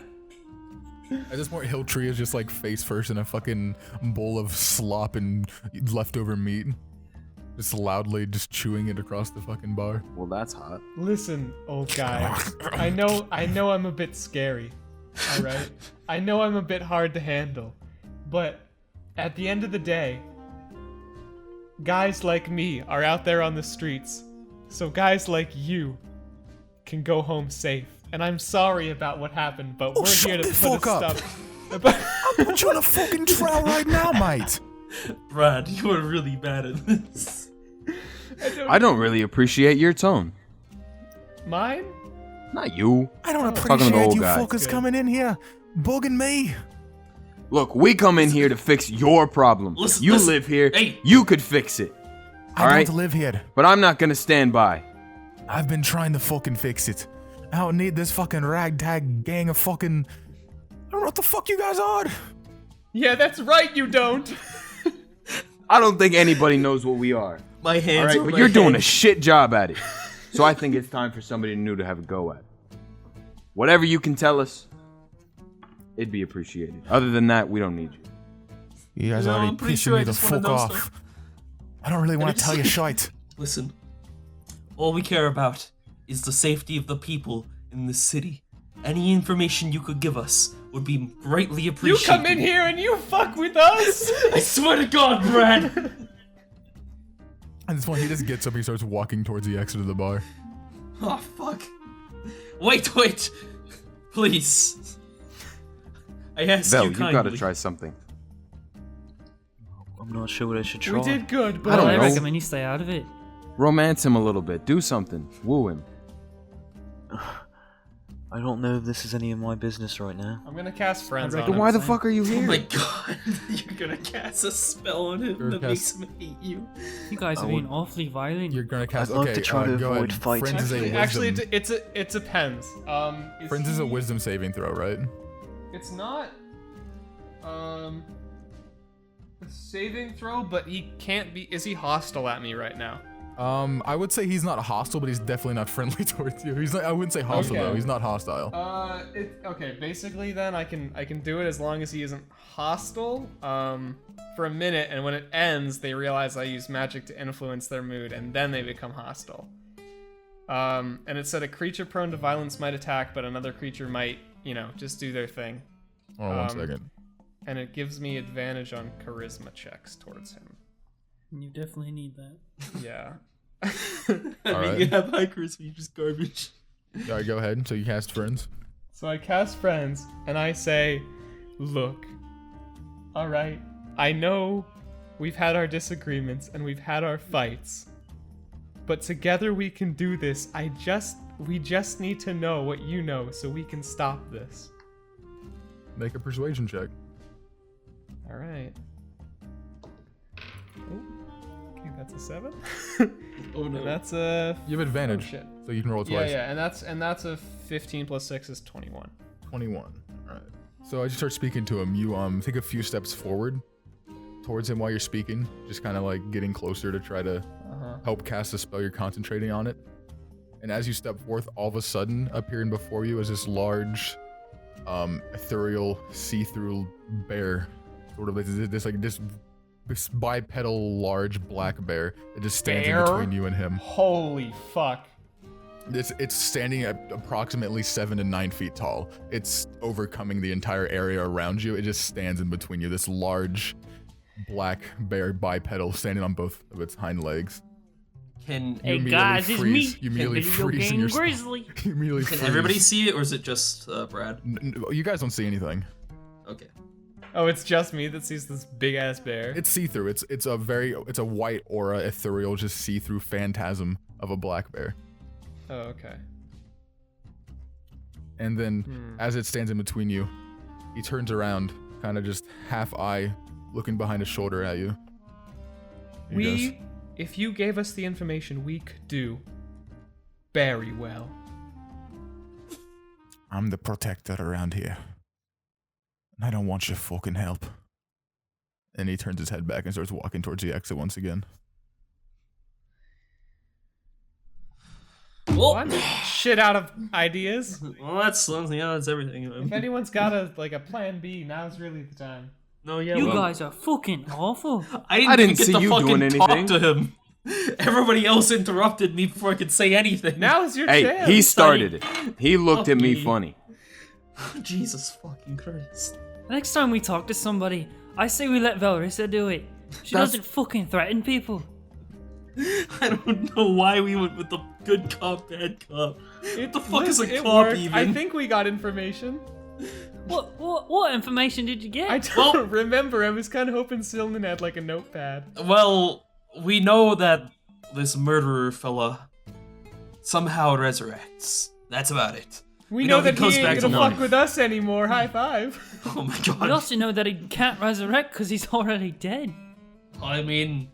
At this point, Hilltree is just like face first in a fucking bowl of slop and leftover meat. Just loudly just chewing it across the fucking bar. Well, that's hot. Listen, old guy. I know I'm a bit scary. All right. I know I'm a bit hard to handle, but at the end of the day, guys like me are out there on the streets, so guys like you can go home safe. And I'm sorry about what happened, but we're here to put a stop. I'll put you in a fucking trial right now, mate. Br'aad, you are really bad at this. I don't really appreciate your tone. Mine? Not you. I don't Talking to the appreciate old you guy. fuckers Good. coming in here, bugging me. Look, we come in here to fix your problem. Listen, You listen. live here. Hey. You could fix it. I Alright? don't live here. But I'm not gonna stand by. I've been trying to fucking fix it. I don't need this fucking ragtag gang of fucking... I don't know what the fuck you guys are. Yeah, that's right, you don't. I don't think anybody knows what we are. My hands Alright, are but my you're doing a hands. shit job at it. So I think it's time for somebody new to have a go at it. Whatever you can tell us, it'd be appreciated. Other than that, we don't need you. You guys No, are already I'm pretty pissing sure I me the just wanna fuck know off. stuff. I don't really want to just- tell you shite. Listen, all we care about is the safety of the people in this city. Any information you could give us would be greatly You appreciated. come in here and you fuck with us. I swear to God, Br'aad! At this point, he just gets up and he starts walking towards the exit of the bar. Oh, fuck. Wait. Please. I ask Vel, you you kindly. gotta try something. I'm not sure what I should try. We did good, but I don't I know. recommend you stay out of it. Romance him a little bit. Do something. Woo him. I don't know if this is any of my business right now. I'm gonna cast friends I'd on Then him. why the Same. fuck are you Oh here? my God. You're gonna cast a spell on him You're that cast- makes him hate you. You guys are I being would- awfully violent. You're gonna cast. I'd love Okay, to try to go avoid ahead. fighting. Friends is a wisdom. Actually, it depends. Friends is a wisdom saving throw, right? It's not a saving throw, but he can't be. Is he hostile at me right now? I would say he's not hostile, but he's definitely not friendly towards you. He's not. I wouldn't say hostile Okay. though. He's not hostile. Okay. Basically, then I can do it as long as he isn't hostile. For a minute, and when it ends, they realize I use magic to influence their mood, and then they become hostile. And it said a creature prone to violence might attack, but another creature might, just do their thing. Hold on 1 second. And it gives me advantage on charisma checks towards him. You definitely need that. Yeah. I mean, Alright. you have high charisma, you're just garbage. All right, go ahead. So you cast friends. So I cast friends, and I say, look, alright, I know we've had our disagreements and we've had our fights, but together we can do this. We just need to know what you know so we can stop this. Make a persuasion check. Alright. Oh, okay, that's a 7. Oh no. And that's a... You have advantage, Oh, shit. so you can roll Yeah, twice. yeah, and that's a 15 plus 6 is 21. 21. All right. So as you start speaking to him, you take a few steps forward towards him while you're speaking, just kind of like getting closer to try to help cast the spell you're concentrating on it. And as you step forth, all of a sudden, appearing before you is this large, ethereal, see-through bear, sort of this bipedal large black bear that just stands in Bear? between you and him. Holy fuck. It's standing at approximately 7 to 9 feet tall. It's overcoming the entire area around you. It just stands in between you. This large black bear bipedal standing on both of its hind legs. Can Hey immediately guys, it's freeze. me, You immediately video freeze in game your spot. Grizzly. You immediately can freeze. everybody see it, or is it just Br'aad? You guys don't see anything. Okay. Oh, it's just me that sees this big ass bear. It's see-through. It's a white aura, ethereal, just see-through phantasm of a black bear. Oh, okay. And then, as it stands in between you, he turns around, kind of just half eye, looking behind his shoulder at you. He goes, If you gave us the information, we could do very well. I'm the protector around here. And I don't want your fucking help. And he turns his head back and starts walking towards the exit once again. Well, What? Shit out of ideas. well, that's everything. If anyone's got a plan B, now's really the time. No, yeah. You well, guys are fucking awful. I didn't I even didn't get see to you fucking doing talk anything. to him. Everybody else interrupted me before I could say anything. Now's your Hey, chance. he started it. He looked at me me. funny. Jesus fucking Christ. Next time we talk to somebody, I say we let Velrissa do it. She doesn't fucking threaten people. I don't know why we went with the good cop, bad cop. What the fuck is a It cop worked. even? I think we got information. What information did you get? I don't remember. I was kind of hoping Silman had like a notepad. Well, we know that this murderer fella somehow resurrects. That's about it. We know that he goes ain't back to gonna fuck life. with us anymore. High five. Oh my We god. also know that he can't resurrect because he's already dead. I mean,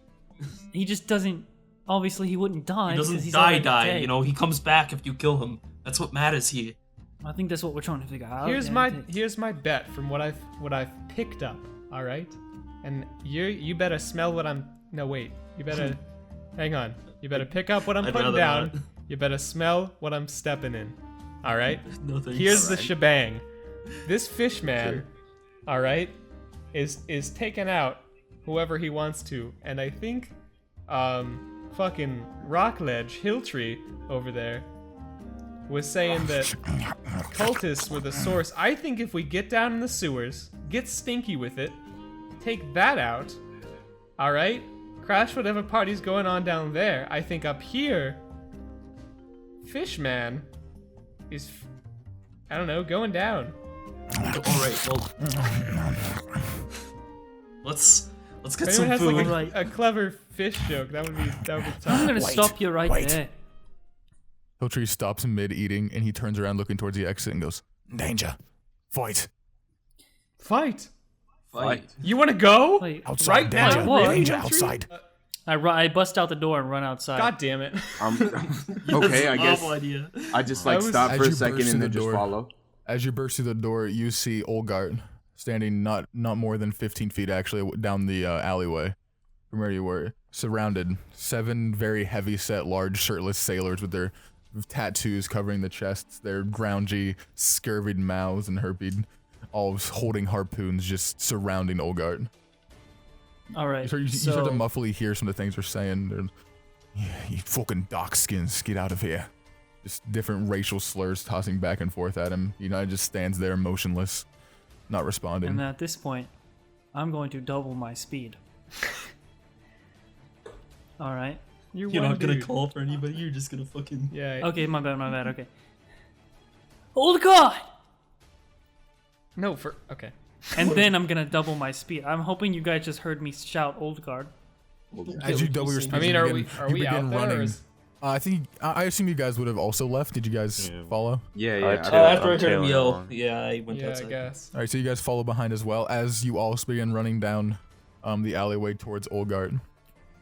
He just doesn't. Obviously, he wouldn't die. he 'cause doesn't he's already die, dead. you know, he comes back if you kill him. That's what matters here. I think that's what we're trying to figure out. Here's yeah. my bet from what I've picked up. All right, and you better smell what I'm. No wait, you better. Hang on. You better pick up what I'm I'd putting rather down. not. You better smell what I'm stepping in. All right. No thanks. Here's the shebang. This fish man, all right, is taking out whoever he wants to, and I think, fucking Rockledge Hilltree over there was saying that cultists were the source. I think if we get down in the sewers, get stinky with it, take that out, all right, crash whatever party's going on down there. I think up here, Fishman is, I don't know, going down. Alright, well. Let's get If some anyone has food. like a clever fish joke, that would be tough. I'm gonna stop you right there. Hilltree stops mid-eating, and he turns around looking towards the exit and goes, "Danger. Fight. Fight. Fight. You want to go? Wait, Outside. Right now? Danger. What? Danger. Hilltree? Outside." I bust out the door and run outside. God damn it. Okay, I guess Awful idea. I just I like was- stop As for a you second burst and through then the just door. follow. As you burst through the door, you see Olgart standing not more than 15 feet actually down the alleyway from where you were, surrounded 7 very heavy-set, large, shirtless sailors with their tattoos covering the chests, their groundy, scurvied mouths and herped, all holding harpoons, just surrounding Olgart. All right. You start to so muffly hear some of the things they're saying. They're, "Yeah, you fucking darkskins, get out of here." Just different racial slurs tossing back and forth at him. United just stands there motionless, not responding. and at this point, I'm going to double my speed. All right. You're one not gonna dude. call for anybody, you're just gonna fucking. Yeah. Okay, my bad. Okay. Oh God! No, okay. And then I'm gonna double my speed. I'm hoping you guys just heard me shout Old Guard. As you double your speed, I mean, you are begin, we you we begin out there? Or running. is, I assume you guys would have also left. Did you guys follow? Yeah, I yeah. too. After I I'm heard him tailing yell, along. yeah, I went yeah, I outside. guess. All right, so you guys follow behind as well as you also begin running down the alleyway towards Olgart.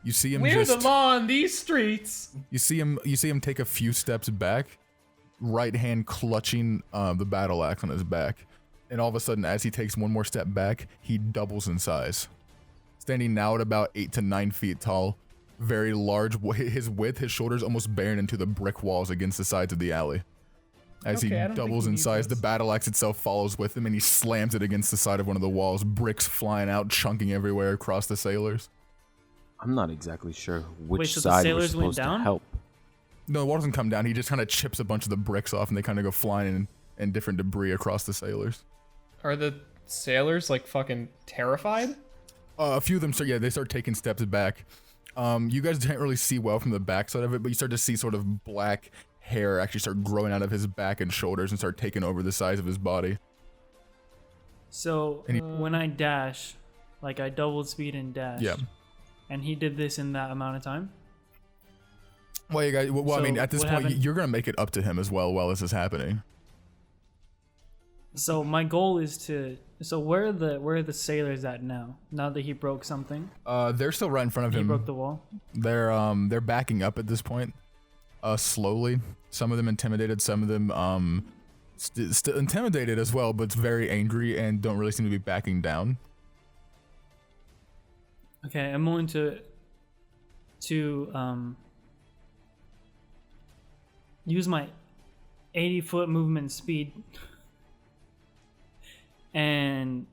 You see him We're just the law on these streets. you see him take a few steps back, right hand clutching the battle axe on his back, and all of a sudden, as he takes one more step back, he doubles in size, standing now at about 8 to 9 feet tall, very large. His shoulders almost bearing into the brick walls against the sides of the alley. As Okay, I he don't think doubles he in needs size, the this. battle axe itself follows with him, and he slams it against the side of one of the walls, bricks flying out, chunking everywhere across the sailors. I'm not exactly sure which Wait, so the side we're sailors went supposed to down? help. No, the wall doesn't come down. He just kind of chips a bunch of the bricks off, and they kind of go flying in different debris across the sailors. Are the sailors like fucking terrified? A few of them they start taking steps back. You guys can't really see well from the backside of it, but you start to see sort of black hair actually start growing out of his back and shoulders and start taking over the size of his body. So when I dash, like I doubled speed and dash. Yeah. And he did this in that amount of time. Well, you guys, I mean, So at this what point, happened- you're gonna make it up to him as well while this is happening. So my goal is to. So where are the sailors at now? Now that he broke something, They're still right in front of he him. broke the wall. They're backing up at this point, slowly. Some of them intimidated, some of them still intimidated as well, but very angry and don't really seem to be backing down. Okay, I'm willing to use my 80-foot movement speed, and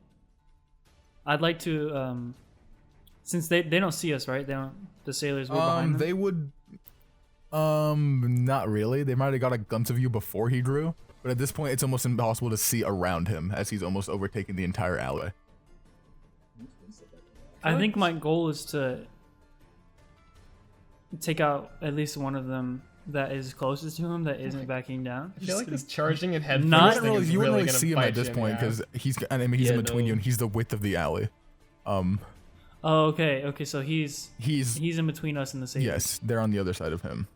I'd like to since they don't see us, right? They don't. The sailors were behind them. They would not really. They might have got a glimpse of you before he drew, but at this point it's almost impossible to see around him as he's almost overtaking the entire alley. I think my goal is to take out at least one of them that is closest to him that isn't backing down. I feel like this charging and head Not first You thing wouldn't is really, really gonna see him bite at this you in the point ass. because he's in between you and he's the width of the alley. Oh, okay. So he's in between us and the sailors. Yes, they're on the other side of him.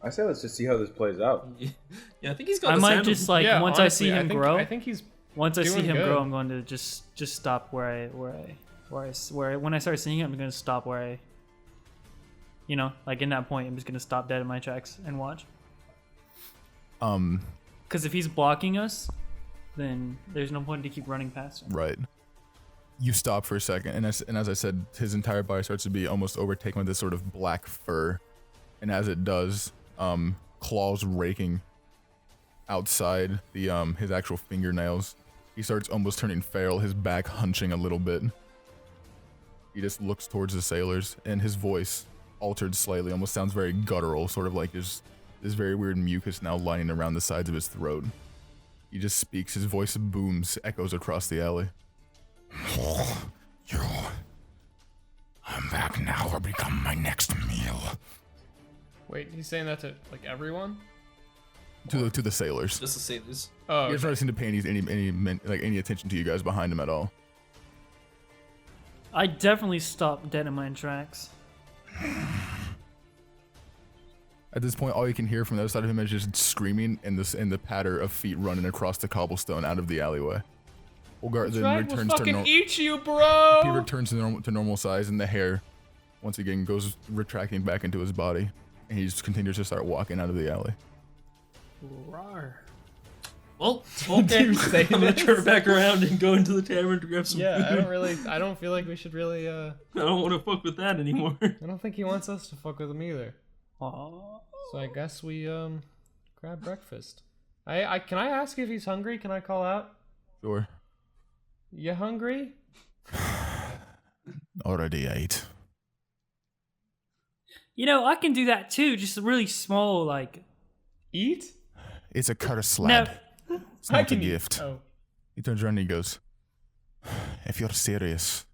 I say let's just see how this plays out. Yeah, I think he's got. I the might sound just of- like Yeah, once honestly, I see him think, grow. I think he's Once I see doing him good. grow, I'm going to just stop where when I start seeing him, I'm going to stop where I, like in that point, I'm just going to stop dead in my tracks and watch. Because if he's blocking us, then there's no point to keep running past him. Right. You stop for a second, and as I said, his entire body starts to be almost overtaken with this sort of black fur, and as it does, claws raking outside the his actual fingernails. He starts almost turning feral, his back hunching a little bit. He just looks towards the sailors, and his voice, altered slightly, almost sounds very guttural, sort of like there's this very weird mucus now lining around the sides of his throat. He just speaks, his voice booms, echoes across the alley. I'm back now or become my next meal. Wait, he's saying that to like everyone? To the sailors. Just to say this. Oh, He doesn't really seem to pay any attention to you guys behind him at all. I definitely stopped dead in my tracks. At this point, all you can hear from the other side of him is just screaming and the patter of feet running across the cobblestone out of the alleyway. Ulgar then Drag will returns to fucking normal. eat you, bro! He returns to normal size, and the hair, once again, goes retracting back into his body, and he just continues to start walking out of the alley. Well, okay. I'm gonna turn back around and go into the tavern to grab some Yeah, food. I don't feel like we should really, I don't want to fuck with that anymore. I don't think he wants us to fuck with him either. Aww. So I guess we, grab breakfast. Can I ask if he's hungry? Can I call out? Sure. You hungry? Already ate. I can do that too. Just really small, like. Eat? It's a curse, No. lad. It's I not a can eat. gift. Oh. He turns around and he goes, if you're serious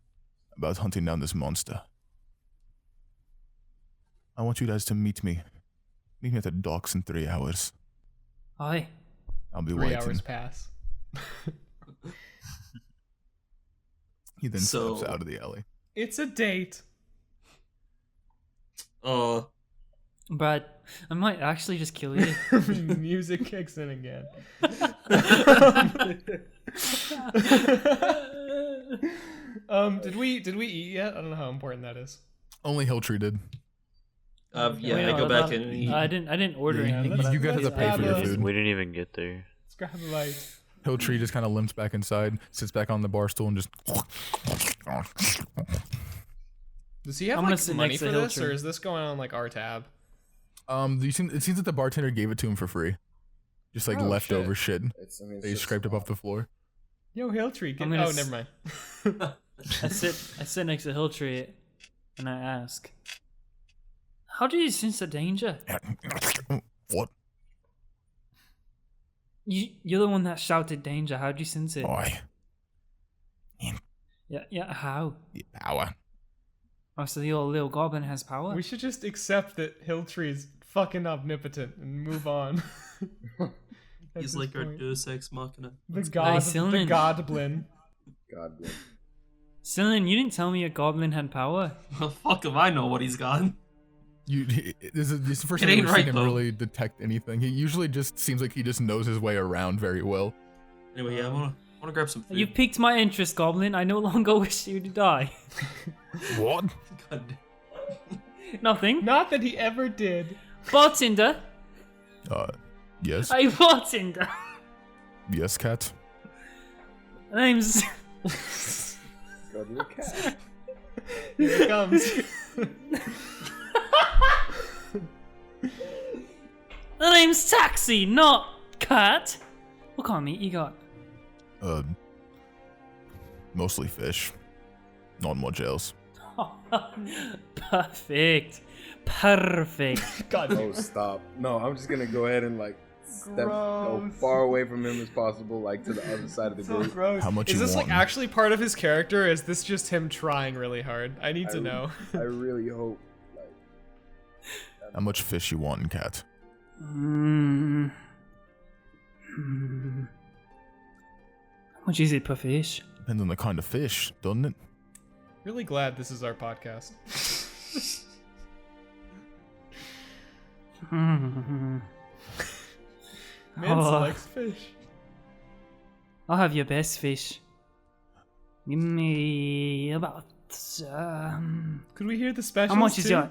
about hunting down this monster, I want you guys to meet me. Meet me at the docks in 3 hours. Aye. I'll be 3 waiting. hours pass. He then So- steps out of the alley. It's a date. Br'aad, I might actually just kill you. Music kicks in again. Did we eat yet? I don't know how important that is. Only Hilltree did. Yeah, Wait, I no, go back thought- and eat. I didn't order Yeah, anything. let's- but you guys have to pay for your let's- food. We didn't even get there. Let's grab a light. Hilltree just kind of limps back inside, sits back on the bar stool, and just. Does he have I'm gonna like sit money next for to this, Hilltree. or is this going on like our tab? It seems that the bartender gave it to him for free, just like Oh, leftover shit. It's That he scraped up off the floor. Yo, Hilltree, get... I'm gonna oh, s- never mind. I sit next to Hilltree, and I ask, "How do you sense the danger? What? You're the one that shouted danger. How do you sense it? Boy, Yeah. How? the power. Oh, so the old little goblin has power. We should just accept that Hilltree is fucking omnipotent and move on. He's this like our point. Deus Ex Machina. The Sylvan. Godblin. God bless. Celine, you didn't tell me a goblin had power. Well, fuck if I know what he's got. This is the first It time ain't I've seen right, him though. really detect anything. He usually just seems like he just knows his way around very well. Anyway, yeah, I wanna grab some food. You piqued my interest, goblin. I no longer wish you to die. What? God. Nothing. Not that he ever did. Bartender. Yes. Hey, bartender. Yes, cat. Name's... Go to your cat. Here it comes. The name's Taxi, not Cat. What kind of meat you got? Mostly fish. Not much else. Perfect. Perfect. God. Oh, stop. No, I'm just gonna go ahead and like go far away from him as possible, like to the other side of the group. Gross. How much Is you this like want? actually part of his character? Or is this just him trying really hard? I need to know. I really hope. Like, How much fish you want, cat? How much is it per fish? Depends on the kind of fish, doesn't it? Really glad this is our podcast. Man Oh. selects fish. I'll have your best fish. Give me about... Could we hear the specials how much is too? your...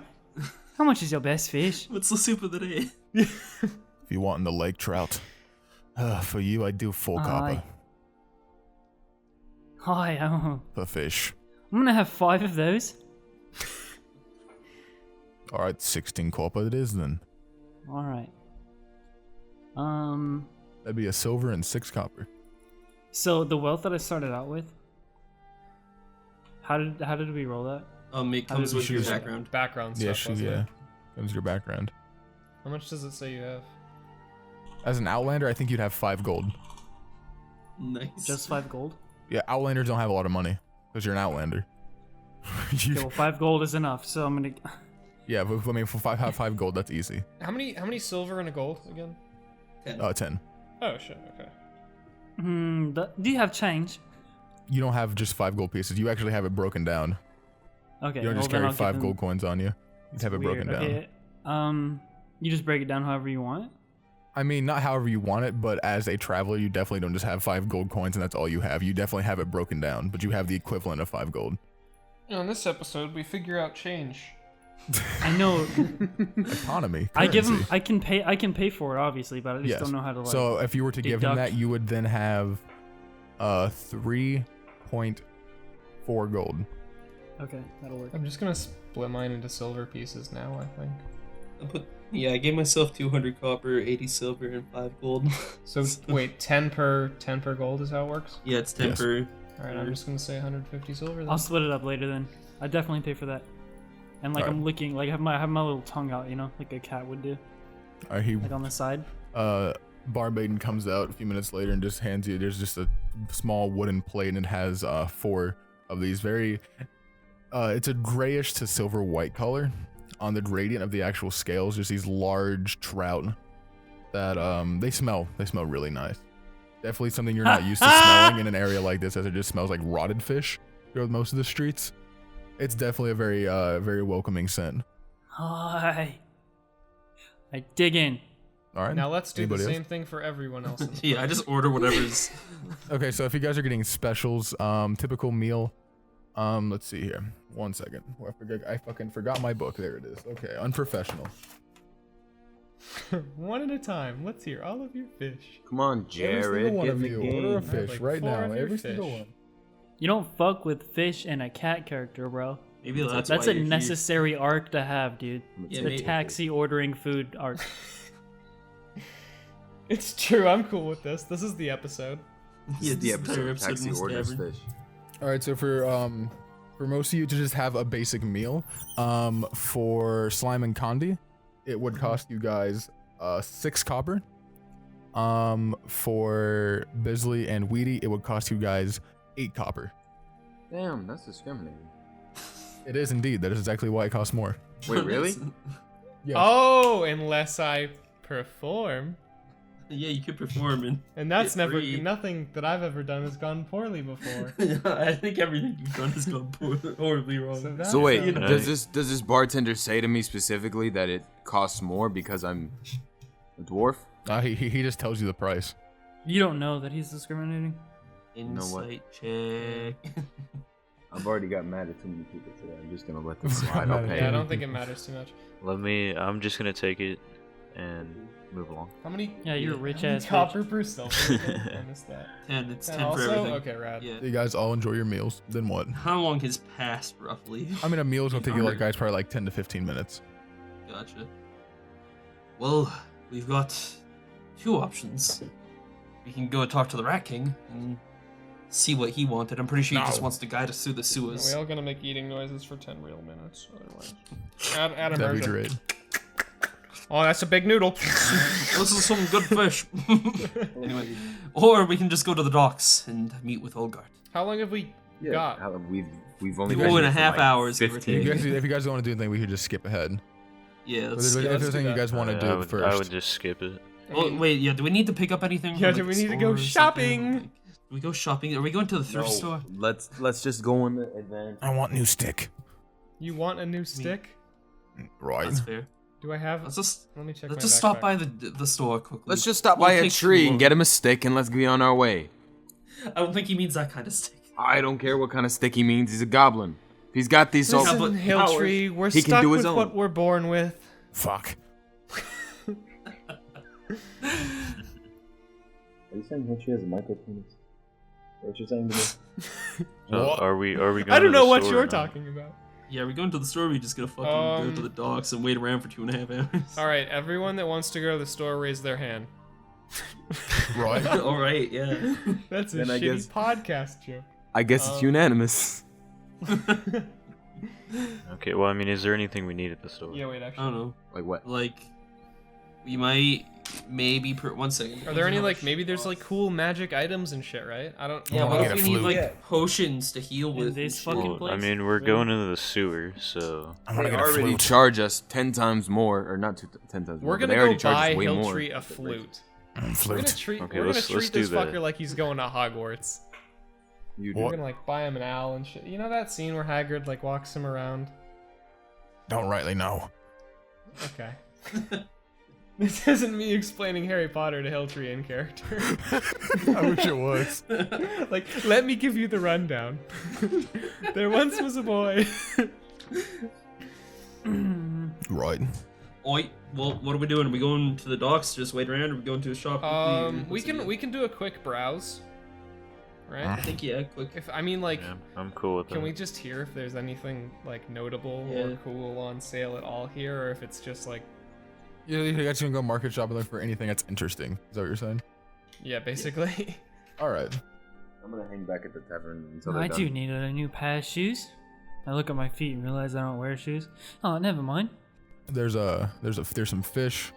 How much is your best fish? What's the soup of the day? If you want in the lake trout. For you, I do 4 copper Hi, I'm per fish. gonna have 5 of those. Alright, 16 copper it is then. Alright. That'd be a silver and 6 copper. So the wealth that I started out with, how did we roll that? It comes with your choose- background. Background Yeah, stuff. wasn't yeah. it? Comes your background. How much does it say you have? As an Outlander, I think you'd have 5 gold. Nice. Just 5 gold? Yeah, Outlanders don't have a lot of money because you're an Outlander. Okay, well 5 gold is enough, so I'm gonna... Yeah, but I mean, for 5 gold, that's easy. How many silver and a gold again? 10. Oh shit. Okay. Do you have change? You don't have just 5 gold pieces. You actually have it broken down. Okay, You don't just well, then carry I'll give 5 him- gold coins on you. You have it broken Weird. down. Okay, you just break it down however you want? I mean, not however you want it, but as a traveler, you definitely don't just have 5 gold coins and that's all you have. You definitely have it broken down, but you have the equivalent of 5 gold. On this episode, we figure out change. I know. Economy. I give him. currency. I can pay for it, obviously, but I just Yes. don't know how to. Like, So if you were to give him deduct. that, you would then have 3.4 gold. Okay, that'll work. I'm just gonna split mine into silver pieces now. I think. I gave myself 200 copper, 80 silver, and 5 gold. So wait, 10 per gold is how it works. Yeah, it's 10 Yes. per. All right, I'm just gonna say 150 silver. Then. I'll split it up later then. I definitely pay for that. And like Alright. I'm licking, like I have my little tongue out, you know, like a cat would do, He like on the side. Barmaiden comes out a few minutes later and just hands you. There's just a small wooden plate and it has 4 of these very. It's a grayish to silver white color. On the gradient of the actual scales, just these large trout that they smell really nice. Definitely something you're not used to smelling in an area like this, as it just smells like rotted fish throughout most of the streets. It's definitely a very very welcoming scent. Hi. I dig in. All right. Now let's do Anybody the else? same thing for everyone else. in the Yeah, I just order whatever's. Okay, so if you guys are getting specials, typical meal, let's see here. 1 second. Oh, I fucking forgot my book. There it is. Okay, unprofessional. One at a time. Let's hear all of your fish. Come on, Every Jared. single one Get of in the you, game. order a I have fish like right 4 now. of your Every single fish. one. You don't fuck with fish and a cat character, bro. Maybe that's That's why a you're here. necessary arc to have, dude. Yeah, the maybe. taxi ordering food arc. It's true. I'm cool with this. This is the episode. Yeah, the this entire episode. Taxi in this orders tavern. fish. All right, so for most of you to just have a basic meal, for Slime and Condi, it would cost you guys 6 copper. For Bizly and Wheatie, it would cost you guys 8 copper. Damn, that's discriminating. It is indeed. That is exactly why it costs more. Wait, really? Yeah. Oh, unless I perform. Yeah, you could perform And that's get free. nothing that I've ever done has gone poorly before. I think everything you've done has gone horribly wrong. So wait, you know. does this bartender say to me specifically that it costs more because I'm a dwarf? He just tells you the price. You don't know that he's discriminating. know what? Insight check. I've already got mad at too many people today. I'm just gonna let this slide. I'll pay. Yeah, I don't think it matters too much. I'm just gonna take it and move along. How many? Yeah, you're a rich ass bitch. Copper per silver. I missed that. 10. It's 10 for also? everything. Okay, rad. Yeah. You guys all enjoy your meals. Then what? How long has passed, roughly? I mean, a meal's gonna take you guys probably like 10 to 15 minutes. Gotcha. Well, we've got 2 options. We can go talk to the Rat King and see what he wanted. I'm pretty sure he just wants to guide us through the sewers. Are we all gonna make eating noises for 10 real minutes? Otherwise, add That'd be immersion. great. Oh, that's a big noodle. This is some good fish. Anyway, or we can just go to the docks and meet with Olgart. How long have we got? We've only 2.5 hours, give or 15. take. If you guys don't want to do anything, we could just skip ahead. Yeah, If let's there's let's anything do you guys that. want to do first. I would just skip it. Well, wait, yeah, do we need to pick up anything? Yeah, from, do like, we the need to go store or something? shopping? Like, do we go shopping? Are we going to the thrift store? Let's just go on the advance. I want new stick. You want a new stick? Right. That's fair. Do I have? Let's just Let me check. let's my just stop backpack. by the store quickly. Let's just stop We'll by a take tree too and get him a stick and let's be on our way. I don't think he means that kind of stick. I don't care what kind of stick he means. He's a goblin. If he's got these Listen, salt, but Hill powers. tree, we're He can stuck do his with own. what we're born with. Fuck. Are you saying that she has a micro penis? What you're saying to me? So are we going I don't to know the what store you're or not? talking about. Yeah, we're going to the store. Or we just gonna fucking go to the docks and wait around for 2.5 hours. All right, everyone that wants to go to the store, raise their hand. Right. All right, yeah. That's a Then I shitty guess- podcast joke. I guess it's unanimous. Okay, well, I mean, is there anything we need at the store? Yeah, wait, I actually. don't know. Like what? Like, we might maybe per 1 second. Are there any like maybe there's like cool magic items and shit, right? I don't. Yeah, Oh, what I if get we a need flute. like potions to heal In with? this and fucking shit? place? I mean, we're going into the sewer, so I want They to get a already flute. charge us 10 times more, or not 10 times more. We're but gonna they already go charge buy us way more. Hilltree a flute. We're gonna Flute. treat. Okay, we're let's gonna treat this do that. fucker like he's going to Hogwarts. You We're What? gonna like buy him an owl and shit. You know that scene where Hagrid like walks him around? Don't rightly know. Okay. This isn't me explaining Harry Potter to Hilltree in character. I wish it was. Like, let me give you the rundown. There once was a boy. Right. Oi, well, what are we doing? Are we going to the docks? Just wait around? Or are we going to a shop? We can do a quick browse, right? I think yeah, quick. If I mean like, yeah, I'm cool with that. can we just hear if there's anything like notable Yeah. or cool on sale at all here, or if it's just like, You guys can go market shop and look for anything that's interesting. Is that what you're saying? yeah, basically. All right. I'm gonna hang back at the tavern until I they're do done. need a new pair of shoes. I look at my feet and realize I don't wear shoes. Oh, never mind. There's some fish,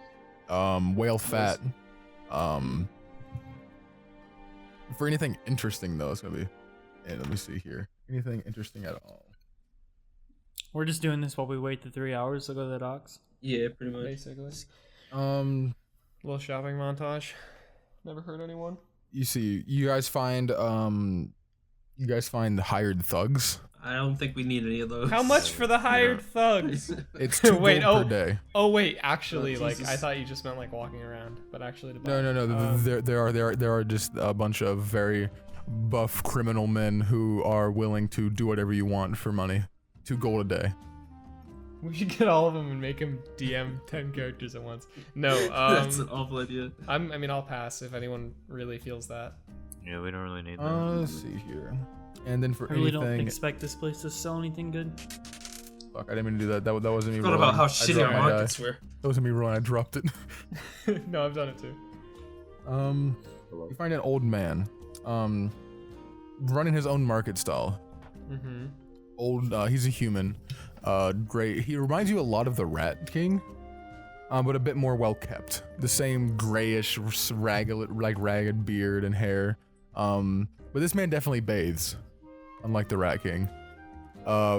whale fat. For anything interesting though, it's gonna be. And let me see here. Anything interesting at all? We're just doing this while we wait the 3 hours to go to the docks. Yeah, pretty much. Basically, Little shopping montage. Never hurt anyone. You see, you guys find the hired thugs. I don't think we need any of those. How much for the hired thugs? It's 2 Wait, gold per day. Oh wait, actually, Oh, like Jesus. I thought you just meant like walking around, but actually to buy. No. There are just a bunch of very buff criminal men who are willing to do whatever you want for money. 2 gold a day. We should get all of them and make them DM 10 characters at once. No, That's an awful idea. I mean, I'll pass if anyone really feels that. Yeah, we don't really need that. Let's see here. And then for I really don't anything, expect this place to sell anything good. fuck, I didn't mean to do that. That wasn't me. Forgot rolling. about how I shitty dropped our my die. markets were. That wasn't me rolling. I dropped it. No, I've done it too. You find an old man, running his own market stall. Mm-hmm. Old, he's a human. Great. He reminds you a lot of the Rat King, but a bit more well kept. The same grayish, ragged beard and hair. But this man definitely bathes, unlike the Rat King.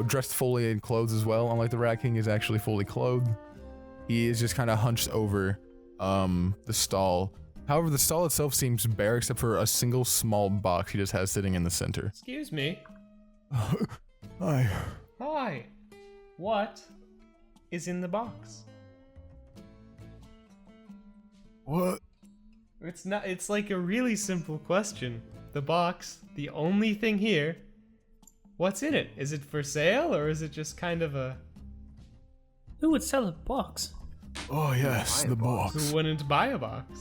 Dressed fully in clothes as well. Unlike the Rat King, is actually fully clothed. He is just kind of hunched over the stall, However, the stall itself seems bare except for a single small box he just has sitting in the center. Excuse me. Hi. Hi. What is in the box? What? It's not. It's like a really simple question. The box, the only thing here. What's in it? Is it for sale or is it just kind of a? Who would sell a box? Oh yes, the box. Who wouldn't buy a box?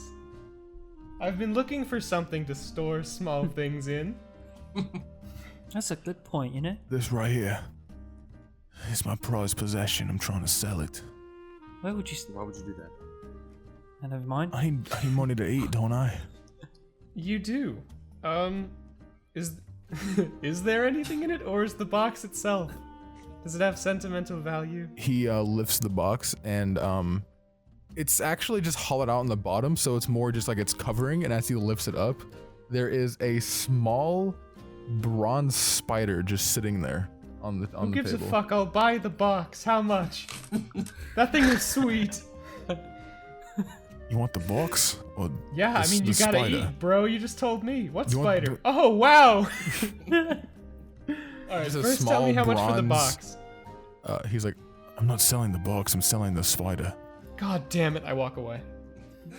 I've been looking for something to store small things in. That's a good point, you know? This right here. It's my prized possession. I'm trying to sell it. Why would you? Why would you do that? Never mind. I need money to eat, don't I? You do. Is is there anything in it, or is the box itself? Does it have sentimental value? He lifts the box and it's actually just hollowed out on the bottom, so it's more just like it's covering, and as he lifts it up, there is a small bronze spider just sitting there on the table. Who gives a fuck? I'll buy the box. How much? That thing is sweet. You want the box? Or Yeah, I mean, you gotta spider? eat, bro. You just told me. What You want spider? Oh, wow! Alright, Just a first tell me how small much for the bronze- box. He's like, I'm not selling the box, I'm selling the spider. God damn it, I walk away.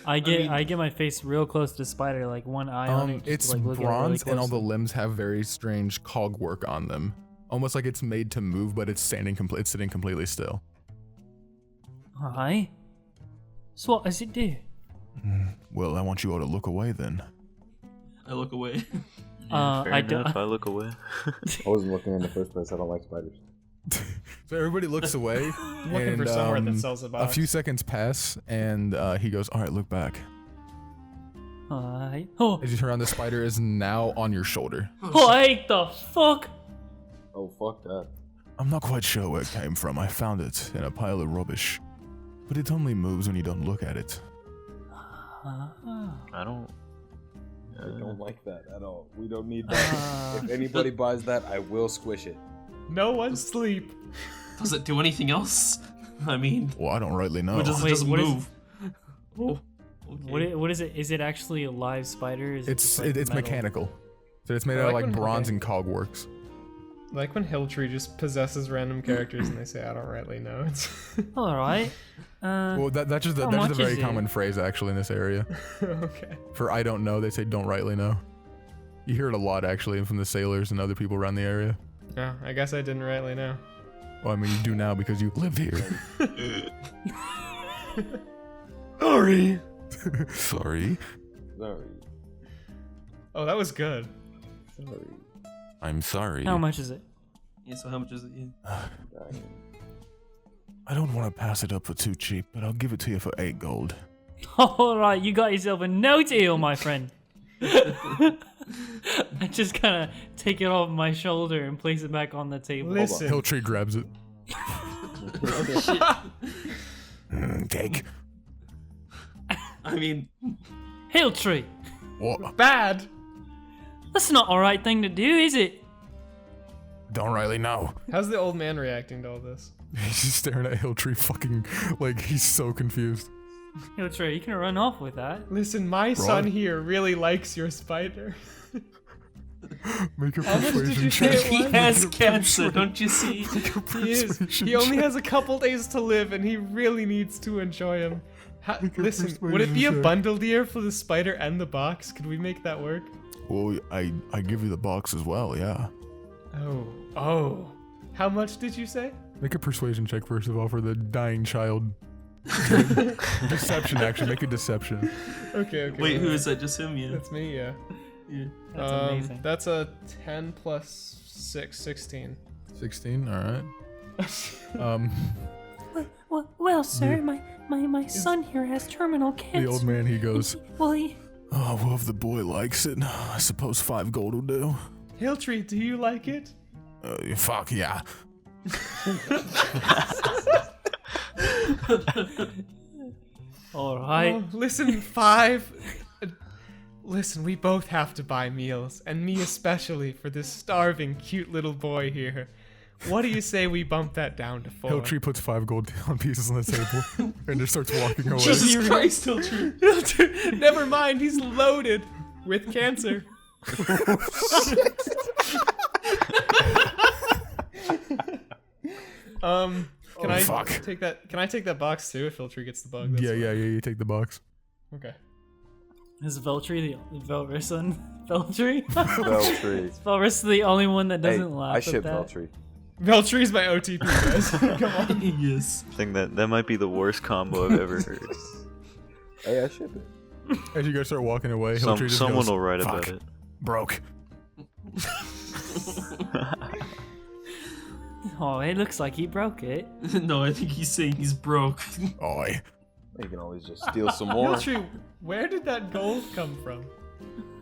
I get my face real close to the spider, like one eye on it. just It's to, like, look at it really bronze and all the closely. limbs have very strange cog work on them. Almost like it's made to move, but it's sitting completely still. Aye. So what does it do? Well, I want you all to look away then. I look away. Fair I do. enough, I look away. I wasn't looking in the first place. I don't like spiders. So everybody looks away. I'm looking and, for somewhere that sells a A box. few seconds pass, and he goes, all right, look back. Aye. Oh, As you turn around, the spider is now on your shoulder. what the fuck? Oh, fuck that. I'm not quite sure where it came from. I found it in a pile of rubbish. But it only moves when you don't look at it. I don't. I don't like that at all. We don't need that. If anybody buys that, I will squish it. No one sleep. Does it do anything else? I mean, Well, I don't rightly know. or does it Wait, just what is- move? Oh, okay. What is it? Is it actually a live spider? Is it just, like, It's metal? mechanical. So it's made I out of like like when- bronze okay. and cog works. Like when Hilltree just possesses random characters and they say, I don't rightly know. It's All right. Well, that's just how a much very is it? common phrase actually in this area. okay. For I don't know, they say don't rightly know. You hear it a lot actually from the sailors and other people around the area. Oh, I guess I didn't rightly know. Well, I mean, you do now because you live here. Sorry. Sorry. Sorry. Oh, that was good. Sorry. I'm sorry. How much is it? Yeah, so how much is it? Yeah. I don't want to pass it up for too cheap, but I'll give it to you for 8 gold. All right, you got yourself a no deal, my friend. I just kind of take it off my shoulder and place it back on the table. Listen. Hilltree grabs it. Cake. I mean, Hilltree, What? Bad. that's not the right thing to do, is it? Don't rightly know. How's the old man reacting to all this? He's just staring at Hilltree fucking like he's so confused. Hilltree, you can run off with that. Listen, my son here really likes your spider. Make a How much did you persuasion say check. it he was? has cancer, don't you see? He is. He only has a couple days to live, and he really needs to enjoy him. Listen, would it be a persuasion check. bundle deal for the spider and the box? Could we make that work? Well, I give you the box as well, yeah. Oh. How much did you say? Make a persuasion check first of all for the dying child. Deception, actually. Make a deception. Okay. Wait, who is that? Just him? Yeah. That's me, yeah. Yeah. That's amazing. That's a 10 plus 6, 16. 16, alright. Well, sir, my son here has terminal cancer. The old man, he goes, Well, oh, well, if the boy likes it, I suppose 5 gold will do. Hilltree, do you like it? Fuck yeah. all right. Oh, listen, 5. Listen, we both have to buy meals, and me especially for this starving, cute little boy here. What do you say we bump that down to 4? Hilltree puts 5 gold pieces on the table and just starts walking away. Jesus Christ, Hilltree. Never mind, he's loaded with cancer. Can I take that? Can I take that box too if Hilltree gets the bug? That's Yeah, you take the box. Okay. Is Veltree the Velrissa and Veltree? Veltree. Is Velrissa the only one that doesn't laugh I at ship that? Veltree. Veltree's my OTP, guys. Come on. Yes. I think that might be the worst combo I've ever heard. Hey, I ship it. As you guys start walking away, Hilltree just Someone goes, will write about "Fuck, it. Broke. Oh, it looks like he broke it. No, I think he's saying he's broke. Oi. You can always just steal some more. Hilltree, where did that gold come from?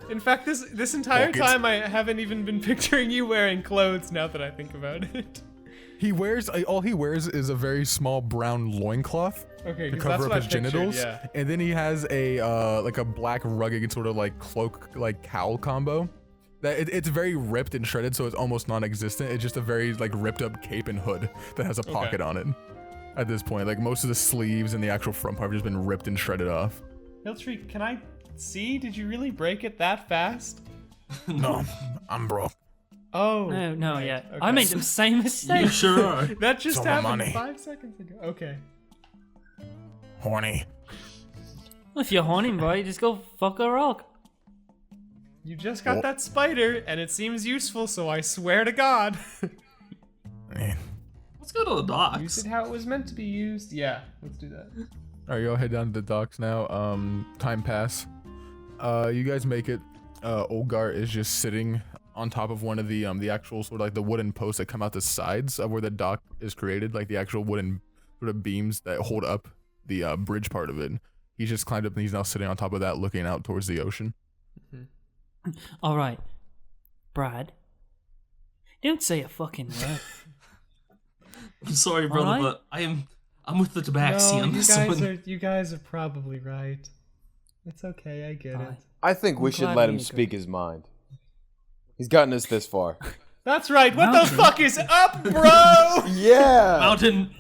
In fact, this entire Pockets. time I haven't even been picturing you wearing clothes. Now that I think about it. All he wears is a very small brown loincloth Okay, to 'cause cover that's up what his I pictured, genitals, yeah. and then he has a like a black rugged sort of like cloak like cowl combo. That it's very ripped and shredded, so it's almost non-existent. It's just a very like ripped up cape and hood that has a pocket on it. At this point, like most of the sleeves and the actual front part have just been ripped and shredded off. Hilltree, can I see? Did you really break it that fast? No, I'm broke. Oh. No, right, yeah. okay. I made the same mistake. You sure are. That just It's all my happened money. 5 seconds ago. Okay. Horny. Well, if you're horny, boy, just go fuck a rock. You just got that spider, and it seems useful, so I swear to God. Let's go to the docks. Use it how it was meant to be used. Yeah, let's do that. All right, y'all head down to the docks now. Time pass. You guys make it. Olgar is just sitting on top of one of the actual sort of like the wooden posts that come out the sides of where the dock is created, like the actual wooden sort of beams that hold up the bridge part of it. He's just climbed up and he's now sitting on top of that, looking out towards the ocean. All right, Br'aad. Don't say a fucking word. I'm sorry, brother, Alright. but I'm with the Tabaxi No, on this one. you guys are probably right. It's okay, I get it. I think we I'm should glad let we him agree. speak his mind. He's gotten us this far. That's right. What Mountain. the fuck is up, bro? Yeah. Mountain,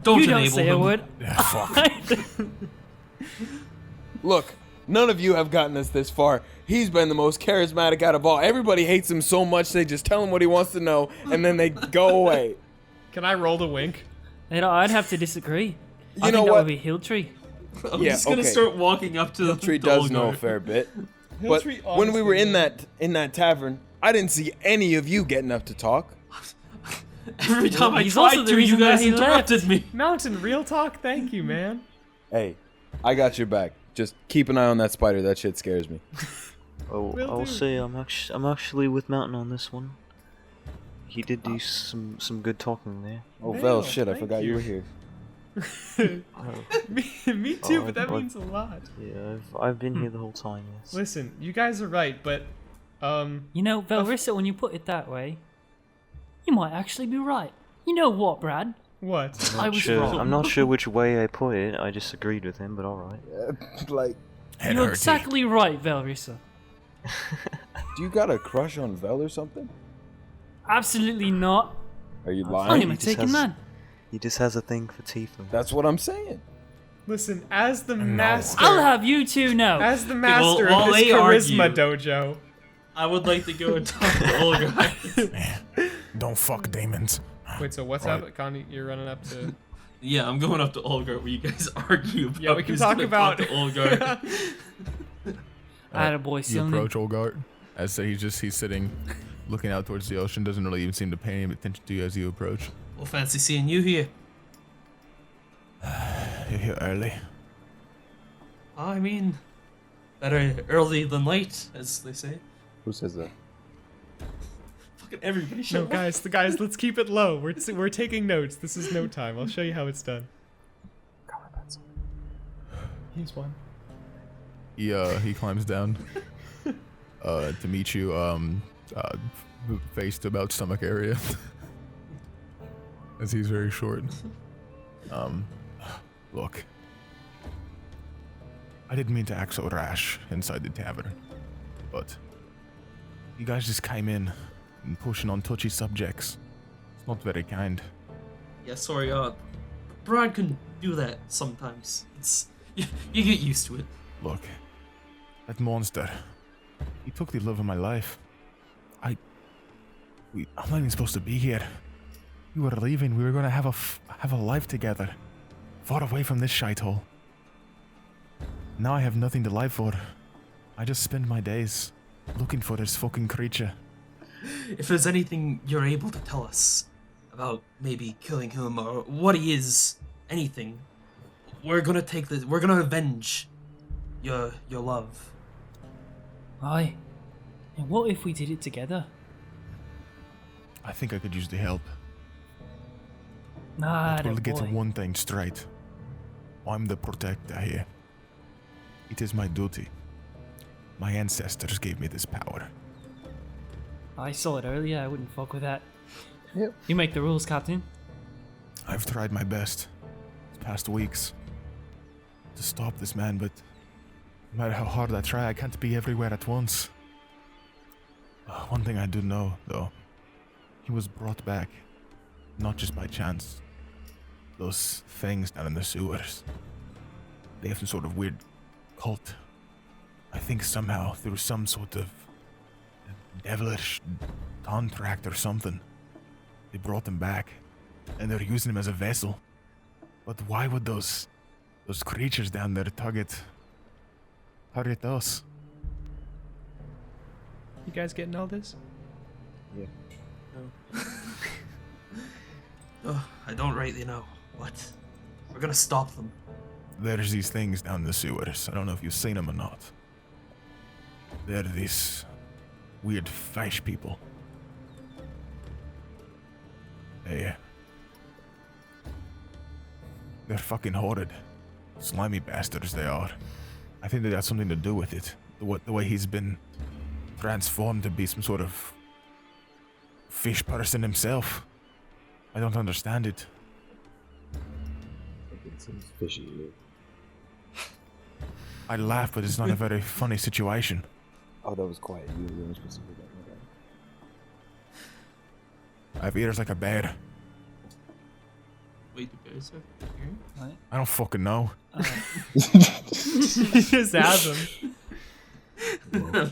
don't You don't enable say him. a word. Yeah, fuck. Look, none of you have gotten us this far. He's been the most charismatic out of all. Everybody hates him so much they just tell him what he wants to know and then they go away. Can I roll the wink? I'd have to disagree. I You know think that what? would be Hilltree. I'm Yeah, just gonna okay. start walking up to Hilltree the does know a Olgar. fair bit. But Hilltree when we were honestly in that tavern, I didn't see any of you getting up to talk. Every time I He's also tried the to, you reason why guys he interrupted left. me. Mountain, real talk. Thank you, man. Hey, I got your back. Just keep an eye on that spider. That shit scares me. Oh, Will I'll do. say I'm actually with Mountain on this one. He did do some good talking there. Oh, Vale, Vel, shit, I thank forgot you you. were here. me too, Oh, but that I've- means a lot. Yeah, I've been here the whole time. Yes. Listen, you guys are right, but You know, Velrissa, when you put it that way, you might actually be right. You know what, Br'aad? what? I was Sure, wrong. I'm not sure which way I put it. I just agreed with him, but all right. Like, Head You're hurty. exactly right, Velrissa. do you got a crush on Vel or something? Absolutely not. Are you I lying? am a just taken has- man. He just has a thing for tiefling. That's what I'm saying. Listen, as the master, I'll have you two know. as the well, master while of this they charisma argue- dojo. I would like to go and talk to Olgar. Don't fuck demons. Wait, so what's up, Connie? You're running up to. Yeah, I'm going up to Olgar where you guys argue about Yeah, we can who's talk gonna about talk to Olgar. Attaboy, You son. approach Olgart as he's sitting, looking out towards the ocean. Doesn't really even seem to pay any attention to you as you approach. Well, fancy seeing you here. You're here early. I mean, better early than late, as they say. Who says that? Fucking everybody No, show up. guys, let's keep it low. We're taking notes. This is no time. I'll show you how it's done. Here's one. He climbs down to meet you face to about stomach area as he's very short. Look, I didn't mean to act so rash inside the tavern, but you guys just came in and pushing on touchy subjects. Not very kind. Yeah, sorry, Br'aad can do that sometimes. You get used to it. Look, that monster, he took the love of my life. I'm not even supposed to be here. We were leaving, we were gonna have a life together. Far away from this shithole. Now I have nothing to live for. I just spend my days looking for this fucking creature. If there's anything you're able to tell us about maybe killing him or what he is, anything, we're gonna take this. We're gonna avenge your love. Aye. And what if we did it together? I think I could use the help. Nah, But we'll get one thing straight. I'm the protector here. It is my duty. My ancestors gave me this power. I saw it earlier. I wouldn't fuck with that. Yep. You make the rules, Captain. I've tried my best these past weeks to stop this man, but no matter how hard I try, I can't be everywhere at once. One thing I do know, though, he was brought back, not just by chance. Those things down in the sewers, they have some sort of weird cult. I think somehow through some sort of devilish contract or something, they brought him back, and they're using him as a vessel. But why would those creatures down there target us? You guys getting all this? Oh, I don't rightly know. What? We're gonna stop them. There's these things down the sewers. I don't know if you've seen them or not. They're these weird fish people. They're fucking horrid. Slimy bastards they are. I think that has something to do with it. The way he's been transformed to be some sort of fish person himself. I don't understand it. It seems fishy to me. I laugh, but it's not a very funny situation. Oh, that was quiet. You weren't supposed to do that. I have ears like a bear. Wait, the bears have ears? I don't fucking know. You just have them.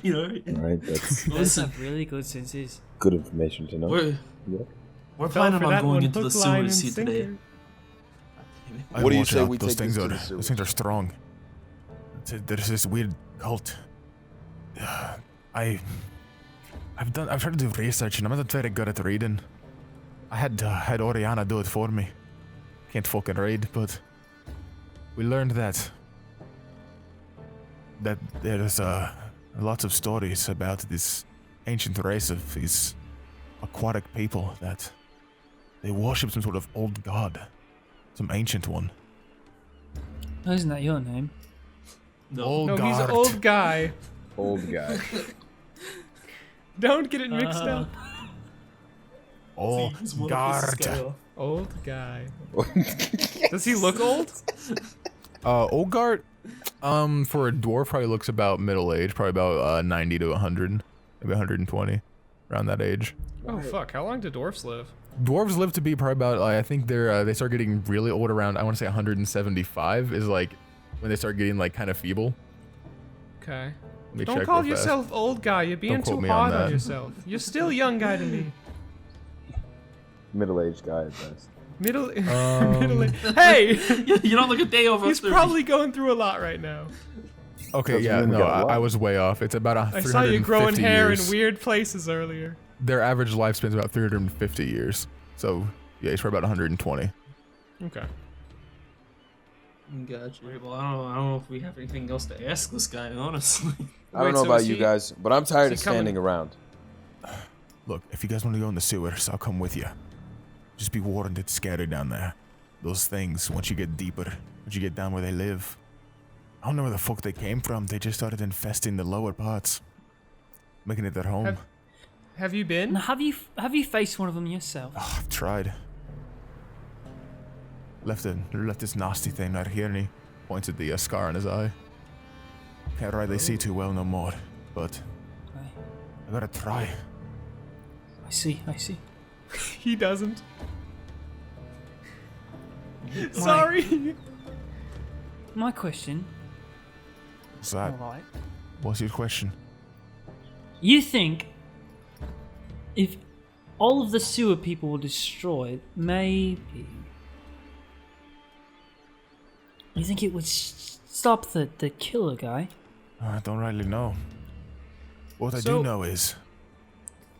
You know, Alright, that's Those have really good senses. good information to know. we're planning for on that going one, into the hook, line, sewers and here today. sinker. What do you Watch say out, we those take things this to are the those things are strong. There's this weird cult. I've tried to do research and I'm not very good at reading. I had Oriana do it for me. Can't fucking read, but we learned that there's lots of stories about this ancient race of these aquatic people that they worship some sort of old god, some ancient one. Oh, isn't that your name? No, No, he's an old guy. Old guy. Don't get it mixed up. Oh, guard. Old guy. Does he look old? Olgart, for a dwarf, probably looks about middle age, probably about 90 to 100, maybe 120, around that age. Oh fuck! How long do dwarfs live? Dwarves live to be probably about, I think they start getting really old around, I want to say 175 is like when they start getting like kind of feeble. Okay. Let me Don't check call real fast. yourself old guy. You're being Don't quote too me on hard on that. yourself. You're still young guy to me. Middle-aged guy at best. Middle. Hey! you don't look a day over. He's 30. probably going through a lot right now. Okay, That's yeah, when we no, got I was way off. It's about I saw you growing 350 hair years. in weird places earlier. Their average lifespan is about 350 years. So, yeah, he's probably about 120. Okay. Gotcha. Well, I don't know if we have anything else to ask this guy, honestly. I don't Wait, know so about is you he- guys, but I'm tired of is he coming- standing around. Look, if you guys want to go in the sewers, I'll come with you. Just be warned, it's scary down there. Those things, once you get deeper, once you get down where they live. I don't know where the fuck they came from. They just started infesting the lower parts. Making it their home. Have you been? And have you faced one of them yourself? Oh, I've tried. Left this nasty thing right here, and he points at the scar on his eye. Can't rightly see too well no more, but Okay. I gotta try. I see. He doesn't. Sorry. My question. What's that? Alright. What's your question? You think if all of the sewer people were destroyed, maybe. You think it would stop the killer guy? I don't really know. What I do know is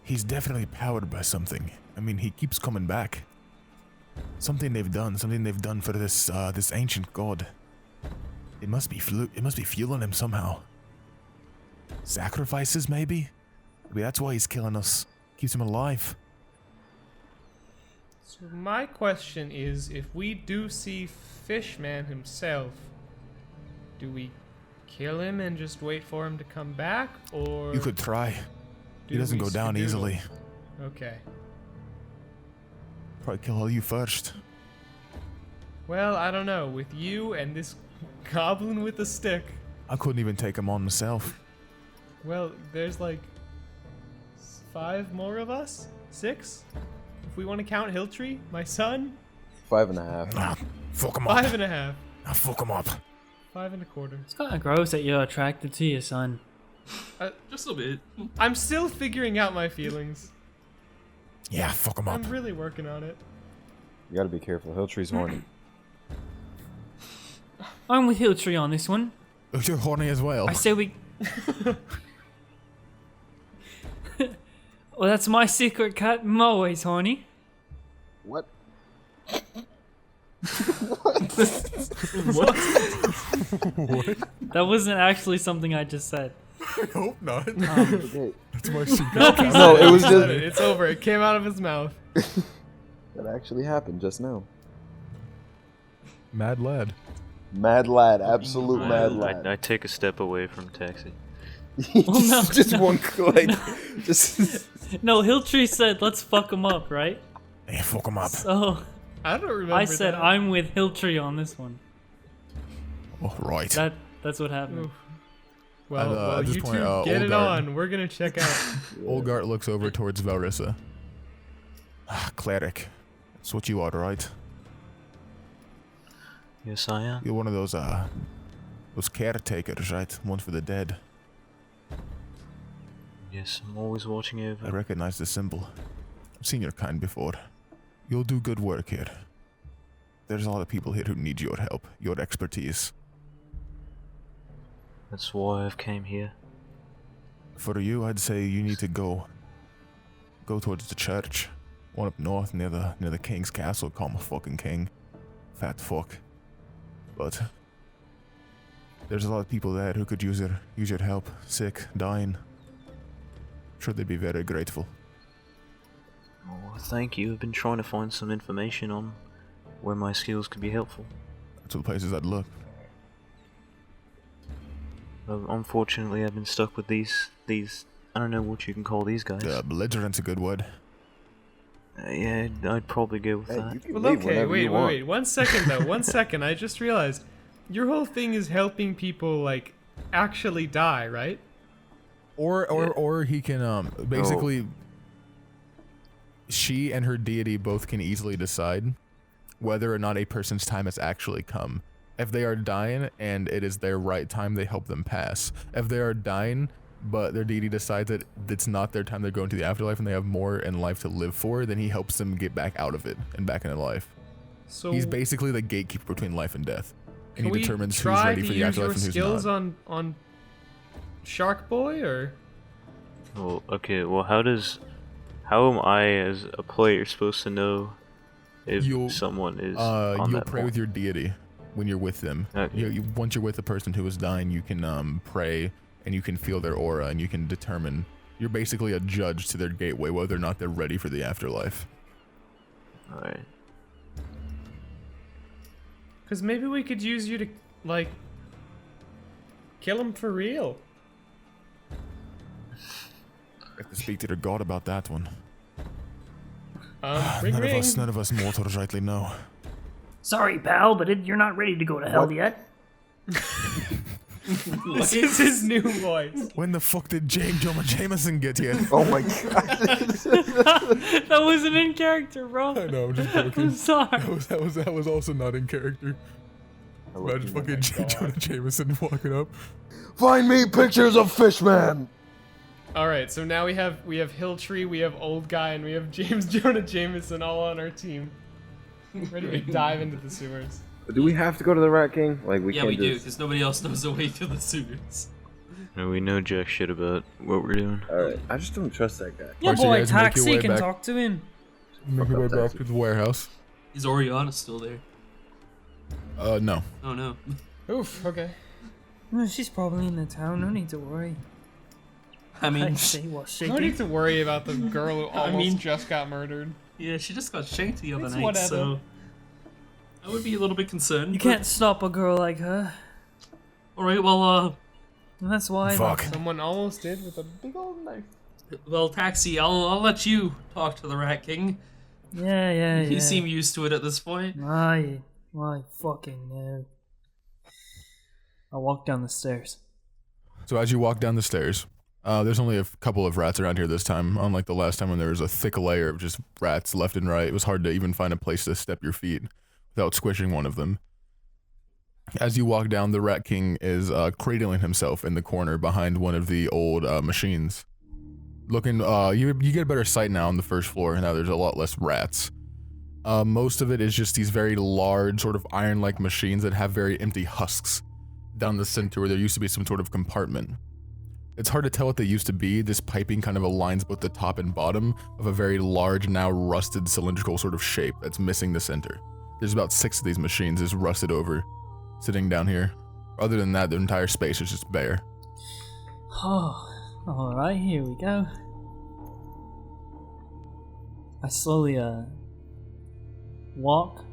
he's definitely powered by something. I mean, he keeps coming back. Something they've done for this this ancient god. It must be fueling him somehow. Sacrifices, maybe? Maybe that's why he's killing us. Keeps him alive. So my question is, if we do see Fishman himself, do we kill him and just wait for him to come back, or You could try. He doesn't go down easily. Okay. Probably kill all you first. Well, I don't know. With you and this goblin with a stick. I couldn't even take him on myself. Well, there's like 5 more of us? 6? If we want to count Hiltree, my son? 5.5. Nah, fuck him up. 5.5. Nah, fuck him up. 5.25. It's kind of gross that you're attracted to your son. Just a bit. I'm still figuring out my feelings. Yeah, fuck him up. I'm really working on it. You gotta be careful. Hilltree's horny. I'm with Hiltree on this one. You're horny as well. I say we. Well, that's my secret cat. I'm always horny. What? What? That wasn't actually something I just said. I hope not. Okay. That's my secret. No, it was just. It's over. It came out of his mouth. That actually happened just now. Mad lad. Mad lad, absolute mad lad. I take a step away from Taxi. Well, no, just no. one like, just. No, Hiltree said, let's fuck him up, right? Hey, fuck him up. So, I don't remember. I said, that. I'm with Hiltree on this one. Oh, right. That's what happened. Oof. Well, at this you point, two get it Olgard- on. We're gonna check out. Olgart looks over towards Velrissa. Cleric. That's what you are, right? Yes, I am. You're one of those caretakers, right? One for the dead. Yes, I'm always watching I over. recognize the symbol. I've seen your kind before. You'll do good work here. There's a lot of people here who need your help, your expertise. That's why I've came here. For you, I'd say you need to go towards the church. One up north near the king's castle. Call him a fucking king. Fat fuck. But there's a lot of people there who could use your help. Sick, dying. Sure they'd be very grateful. Oh, thank you. I've been trying to find some information on where my skills could be helpful. That's the places I'd look. Unfortunately, I've been stuck with these. I don't know what you can call these guys. Belligerent's a good word. Yeah, I'd probably go with that. Well, okay, wait. 1 second though. 1 second. I just realized your whole thing is helping people like actually die, right? Or he can basically she and her deity both can easily decide whether or not a person's time has actually come. If they are dying and it is their right time, they help them pass. If they are dying, but their deity decides that it's not their time, they're going to the afterlife and they have more in life to live for, then he helps them get back out of it and back into life. So He's basically the gatekeeper between life and death. And can he determines we who's try ready to for the use afterlife your and who's skills not. on Shark Boy, or Well, okay. Well, how am I as a player supposed to know if someone is on you'll that pray point? with your deity when you're with them. Okay. Once you're with the person who is dying, you can pray and you can feel their aura and you can determine. You're basically a judge to their gateway whether or not they're ready for the afterlife. Alright. because maybe we could use you to like kill him for real. I have to speak to their god about that one. Ring ring. None of us mortals rightly know. Sorry, pal, but you're not ready to go to hell yet. This is his new voice. When the fuck did Jonah Jameson get here? Oh my god. That wasn't in character, bro. I know, I'm just joking. I'm sorry. That was also not in character. Imagine fucking Jonah Jameson walking up. Find me pictures of Fishman. All right, so now we have Hilltree, we have Old Guy, and we have Jonah Jameson all on our team, ready to dive into the sewers. Do we have to go to the Rat King? Like we Yeah, can't we do, just... because nobody else knows the way through the sewers. No, we know jack shit about what we're doing. Alright, I just don't trust that guy. Yeah, Alright, so you boy, guys make your Taxi way can back. talk to him. Make your way back to the warehouse. Is Oriana still there? No. Oh no. Oof. Okay. She's probably in the town. No need to worry. I mean, No need to worry about the girl who almost just got murdered. yeah, she just got shanked the other It's night, whatever. so I would be a little bit concerned. You can't stop a girl like her. All right, well, That's why. Fuck. Someone almost did with a big old knife. Taxi, I'll let you talk to the Rat King. Yeah. You seem used to it at this point. I fucking know. I walk down the stairs. So as you walk down the stairs, there's only a couple of rats around here this time. Unlike the last time when there was a thick layer of just rats left and right, it was hard to even find a place to step your feet without squishing one of them. As you walk down, the Rat King is cradling himself in the corner behind one of the old machines. Looking, you get a better sight now on the first floor. Now there's a lot less rats. Most of it is just these very large, sort of iron-like machines that have very empty husks down the center where there used to be some sort of compartment. It's hard to tell what they used to be. This piping kind of aligns both the top and bottom of a very large, now rusted cylindrical sort of shape that's missing the center. There's about 6 of these machines just rusted over, sitting down here. Other than that, the entire space is just bare. Oh, alright, here we go. I slowly, walk,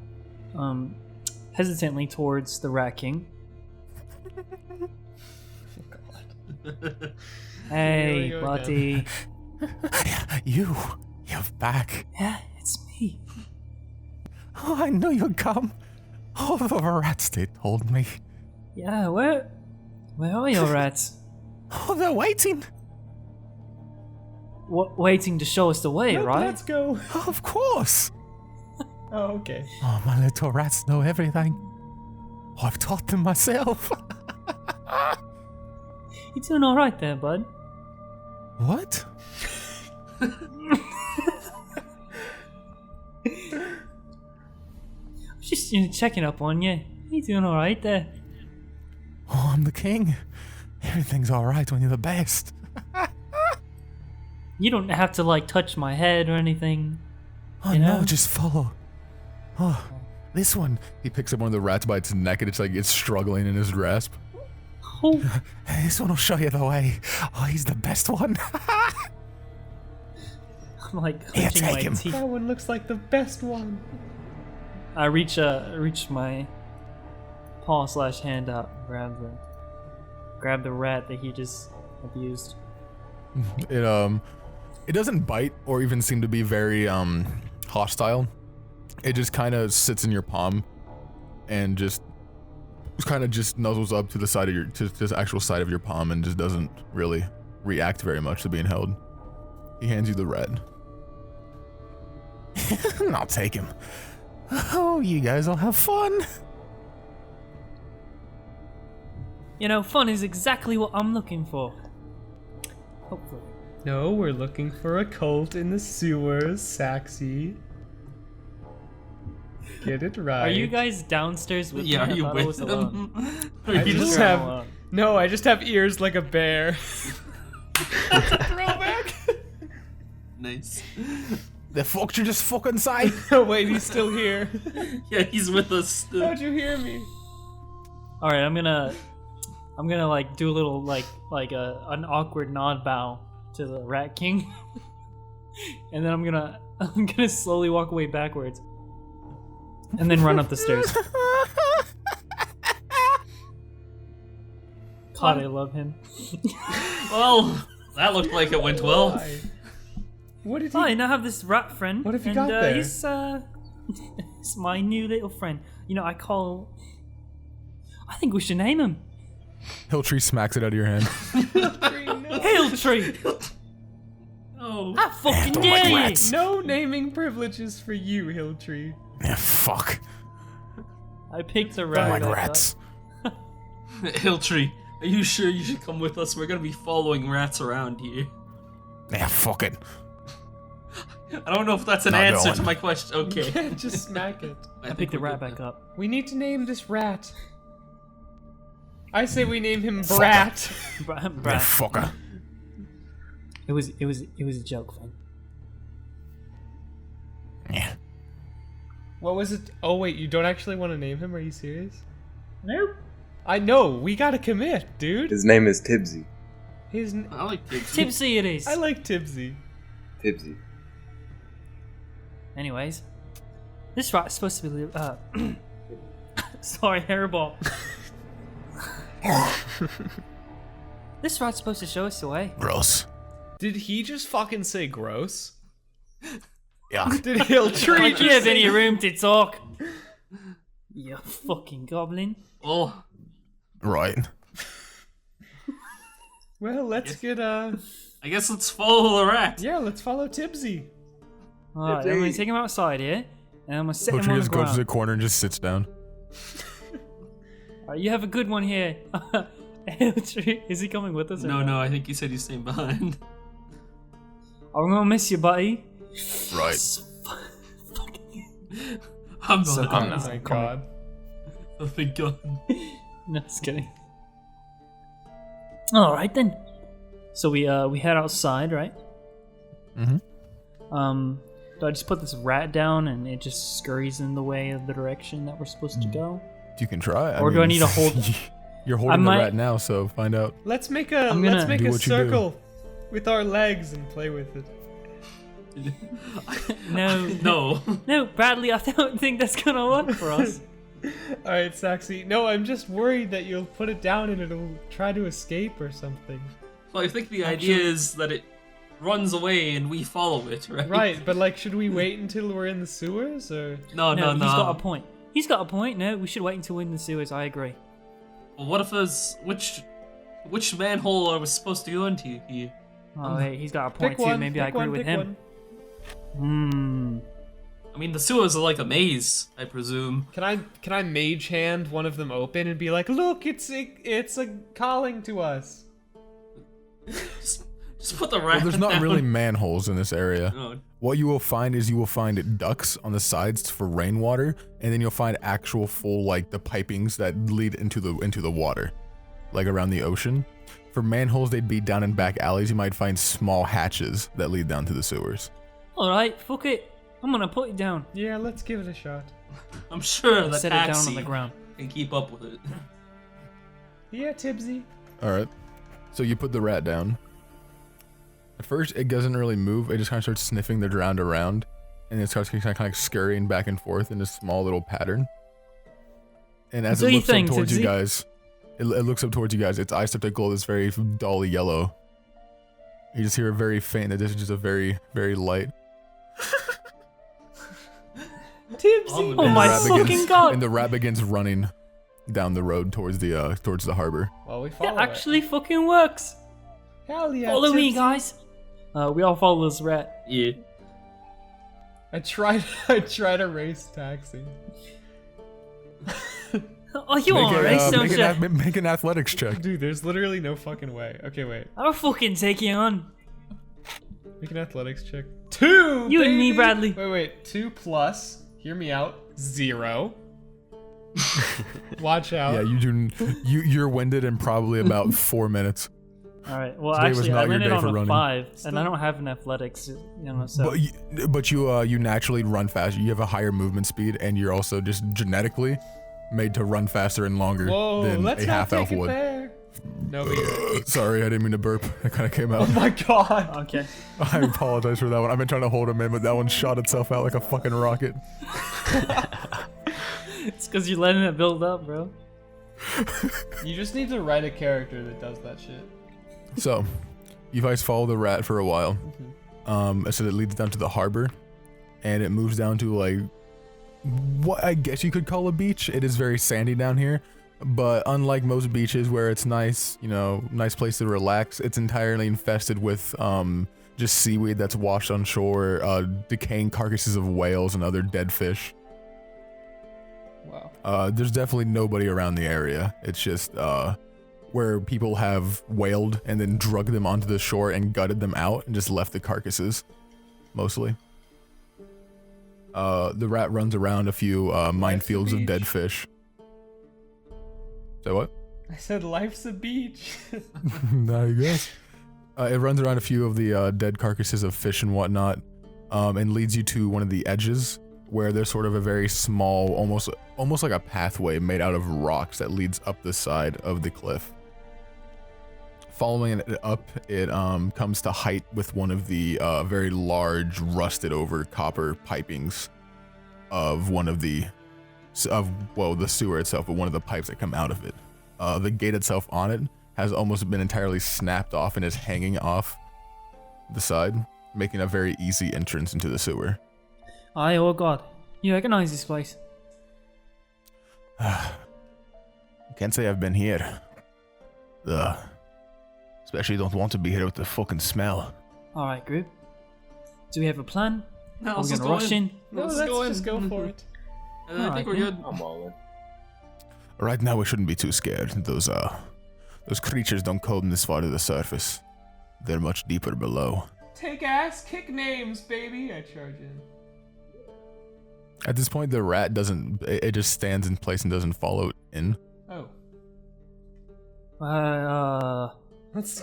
hesitantly towards the Rat King. Hey, Here we go buddy. You're back. Yeah, it's me. Oh, I knew you'd come. All the rats, they told me. Yeah, where are your rats? Oh, they're waiting. Waiting to show us the way, Nope, right? Let's go. Of course. Oh, okay. Oh, my little rats know everything. I've taught them myself. You doing alright there, bud? What? Just checking up on you. You doing alright there? Oh, I'm the king. Everything's alright when you're the best. You don't have to like touch my head or anything. Oh, You know? no, just follow. Oh, this one. He picks up one of the rats by its neck and it's like it's struggling in his grasp. Oh, This one will show you the way. Oh, he's the best one. I'm like Here, clenching my take him. teeth. That one looks like the best one. I reach my paw/hand out, and grab the rat that he just abused. It doesn't bite or even seem to be very hostile. It just kind of sits in your palm and just kind of just nuzzles up to the side of to the actual side of your palm and just doesn't really react very much to being held. He hands you the rat. I'll take him. Oh, you guys will have fun. You know, fun is exactly what I'm looking for. Hopefully. No, we're looking for a cult in the sewers, Saxy. Get it right. Are you guys downstairs with me? Yeah, I are you thought I was with alone. them? I You just just- have no. I just have ears like a bear. Throwback. Nice. The fuck you just fucking say? Oh wait, he's still here. Yeah, he's with us still. How'd you hear me? All right, I'm gonna like do a little like an awkward nod bow to the Rat King, and then I'm gonna slowly walk away backwards, and then run up the stairs. God, I love him. Well, that looked like it went well. Why? What did he? I now have this rat friend. What have you and, got there? He's he's my new little friend. You know, I think we should name him. Hilltree smacks it out of your hand. Hilltree! Oh. I fucking dare you! No naming privileges for you, Hilltree. Yeah, fuck. I picked a Don't rat. like rats. Hilltree, are you sure you should come with us? We're gonna be following rats around here. Yeah, fuck it. I don't know if that's an Not answer going. to my question. Okay. Just smack it. I picked the rat back up. We need to name this rat. I say we name him Brat. Yeah, Brat. fucker. It was a joke, fam. Yeah. What was it? Oh wait, you don't actually want to name him? Are you serious? Nope. I know. We gotta commit, dude. His name is Tibsy. I like Tibsy. Tipsy it is. I like Tibsy. Tibsy. Anyways, this rat's supposed to be sorry, hairball. This rat's supposed to show us the way. Gross. Did he just fucking say gross? Yeah. Did Hilltree I just give say any room to talk. You fucking goblin. Oh, Right. Well, let's get I guess let's follow the rat. yeah, let's follow Tibsy. Alright, I'm gonna take him outside here, and I'm gonna set him Hilltree on the just goes to the ground. corner and just sits down. Alright, you have a good one here. Hilltree, is he coming with us? Or No, I think you said he's staying behind. I'm gonna miss you, buddy. Right. I'm not. So I'm come Oh not. my god. Oh my god. No, just kidding. Alright then. So we head outside, right? Mm-hmm. Do I just put this rat down and it just scurries in the way of the direction that we're supposed to go? You can try. Or do I need to hold- You're holding might- the rat now, so find out. Let's make a I'm gonna let's make do a what you do. circle with our legs and play with it. No, No. no, Bradley, I don't think that's gonna work for us. Alright, Saxy. No, I'm just worried that you'll put it down and it'll try to escape or something. Well, I think the idea is that it runs away and we follow it, right? Right, but like, should we wait until we're in the sewers or? No. He's got a point. He's got a point. No, we should wait until we're in the sewers. I agree. Well, what if there's which manhole are we supposed to go into here? Oh, hey, he's got a point Pick too. one. Maybe I pick agree one, with pick him. one. I mean, the sewers are like a maze, I presume. Can I mage hand one of them open and be like, look, it's a calling to us. Just put the rat. Well, there's not down. really manholes in this area. No. What you will find is you will find ducts on the sides for rainwater, and then you'll find actual full like the pipings that lead into the water, like around the ocean. For manholes, they'd be down in back alleys. You might find small hatches that lead down to the sewers. All right, fuck it. I'm gonna put it down. Yeah, let's give it a shot. I'm sure that Set it down taxi on the ground. can keep up with it. Yeah, Tibsy. All right. So you put the rat down. At first, it doesn't really move. It just kind of starts sniffing the ground around, and it starts kind of scurrying back and forth in a small little pattern. And as Do it you looks up think, towards you Tibsy? guys, it looks up towards you guys. Its eyes start to glow this very dull yellow. You just hear a very faint. This is just a very, very light. Tibsy. Oh my rat fucking begins- god! And the rat begins running down the road towards the harbor. Well, we It follow actually fucking works. it. Hell yeah. Follow me, Tibsy. guys. We all follow this rat. Yeah. I tried to race taxi. Oh, you alright, don't you? Make an athletics check. Dude, there's literally no fucking way. Okay, wait. I'll fucking take you on. Make an athletics check. 2! You and me, baby! Bradley. Wait. 2 plus. Hear me out. 0. Watch out. Yeah, you're winded in probably about 4 minutes. All right. Well, Today was actually, not I your landed day on for a running. 5, and I don't have an athletics. So. But you naturally run faster. You have a higher movement speed, and you're also just genetically made to run faster and longer Whoa, than let's a not half take elf it would. there. No, but you're... Sorry, I didn't mean to burp. It kind of came out. Oh my god. Okay. I apologize for that one. I've been trying to hold him in, but that one shot itself out like a fucking rocket. It's because you're letting it build up, bro. You just need to write a character that does that shit. So, you guys follow the rat for a while. Mm-hmm. So it leads down to the harbor, and it moves down to like what I guess you could call a beach. It is very sandy down here, But unlike most beaches where it's nice, nice place to relax, it's entirely infested with just seaweed that's washed on shore, decaying carcasses of whales and other dead fish. Wow. There's definitely nobody around the area. It's just where people have whaled and then drugged them onto the shore and gutted them out and just left the carcasses, mostly. The rat runs around a few minefields of dead fish. Say what? I said life's a beach. There you go. It runs around a few of the dead carcasses of fish and whatnot, and leads you to one of the edges where there's sort of a very small, almost like a pathway made out of rocks that leads up the side of the cliff. Following it up, it comes to height with one of the very large, rusted over copper pipings of one of the sewer itself, but one of the pipes that come out of it. The gate itself on it has almost been entirely snapped off and is hanging off the side, making a very easy entrance into the sewer. Aye, oh god. You recognize this place? Can't say I've been here. Especially don't want to be here with the fucking smell. Alright, group. Do we have a plan? No, Are we let's gonna rush in? No, let's just go for it. I think we're good. I'm all in. Right now, we shouldn't be too scared. Those creatures don't come this far to the surface. They're much deeper below. Take ass, kick names, baby. I charge in. At this point, the rat doesn't. It just stands in place and doesn't follow in. Oh.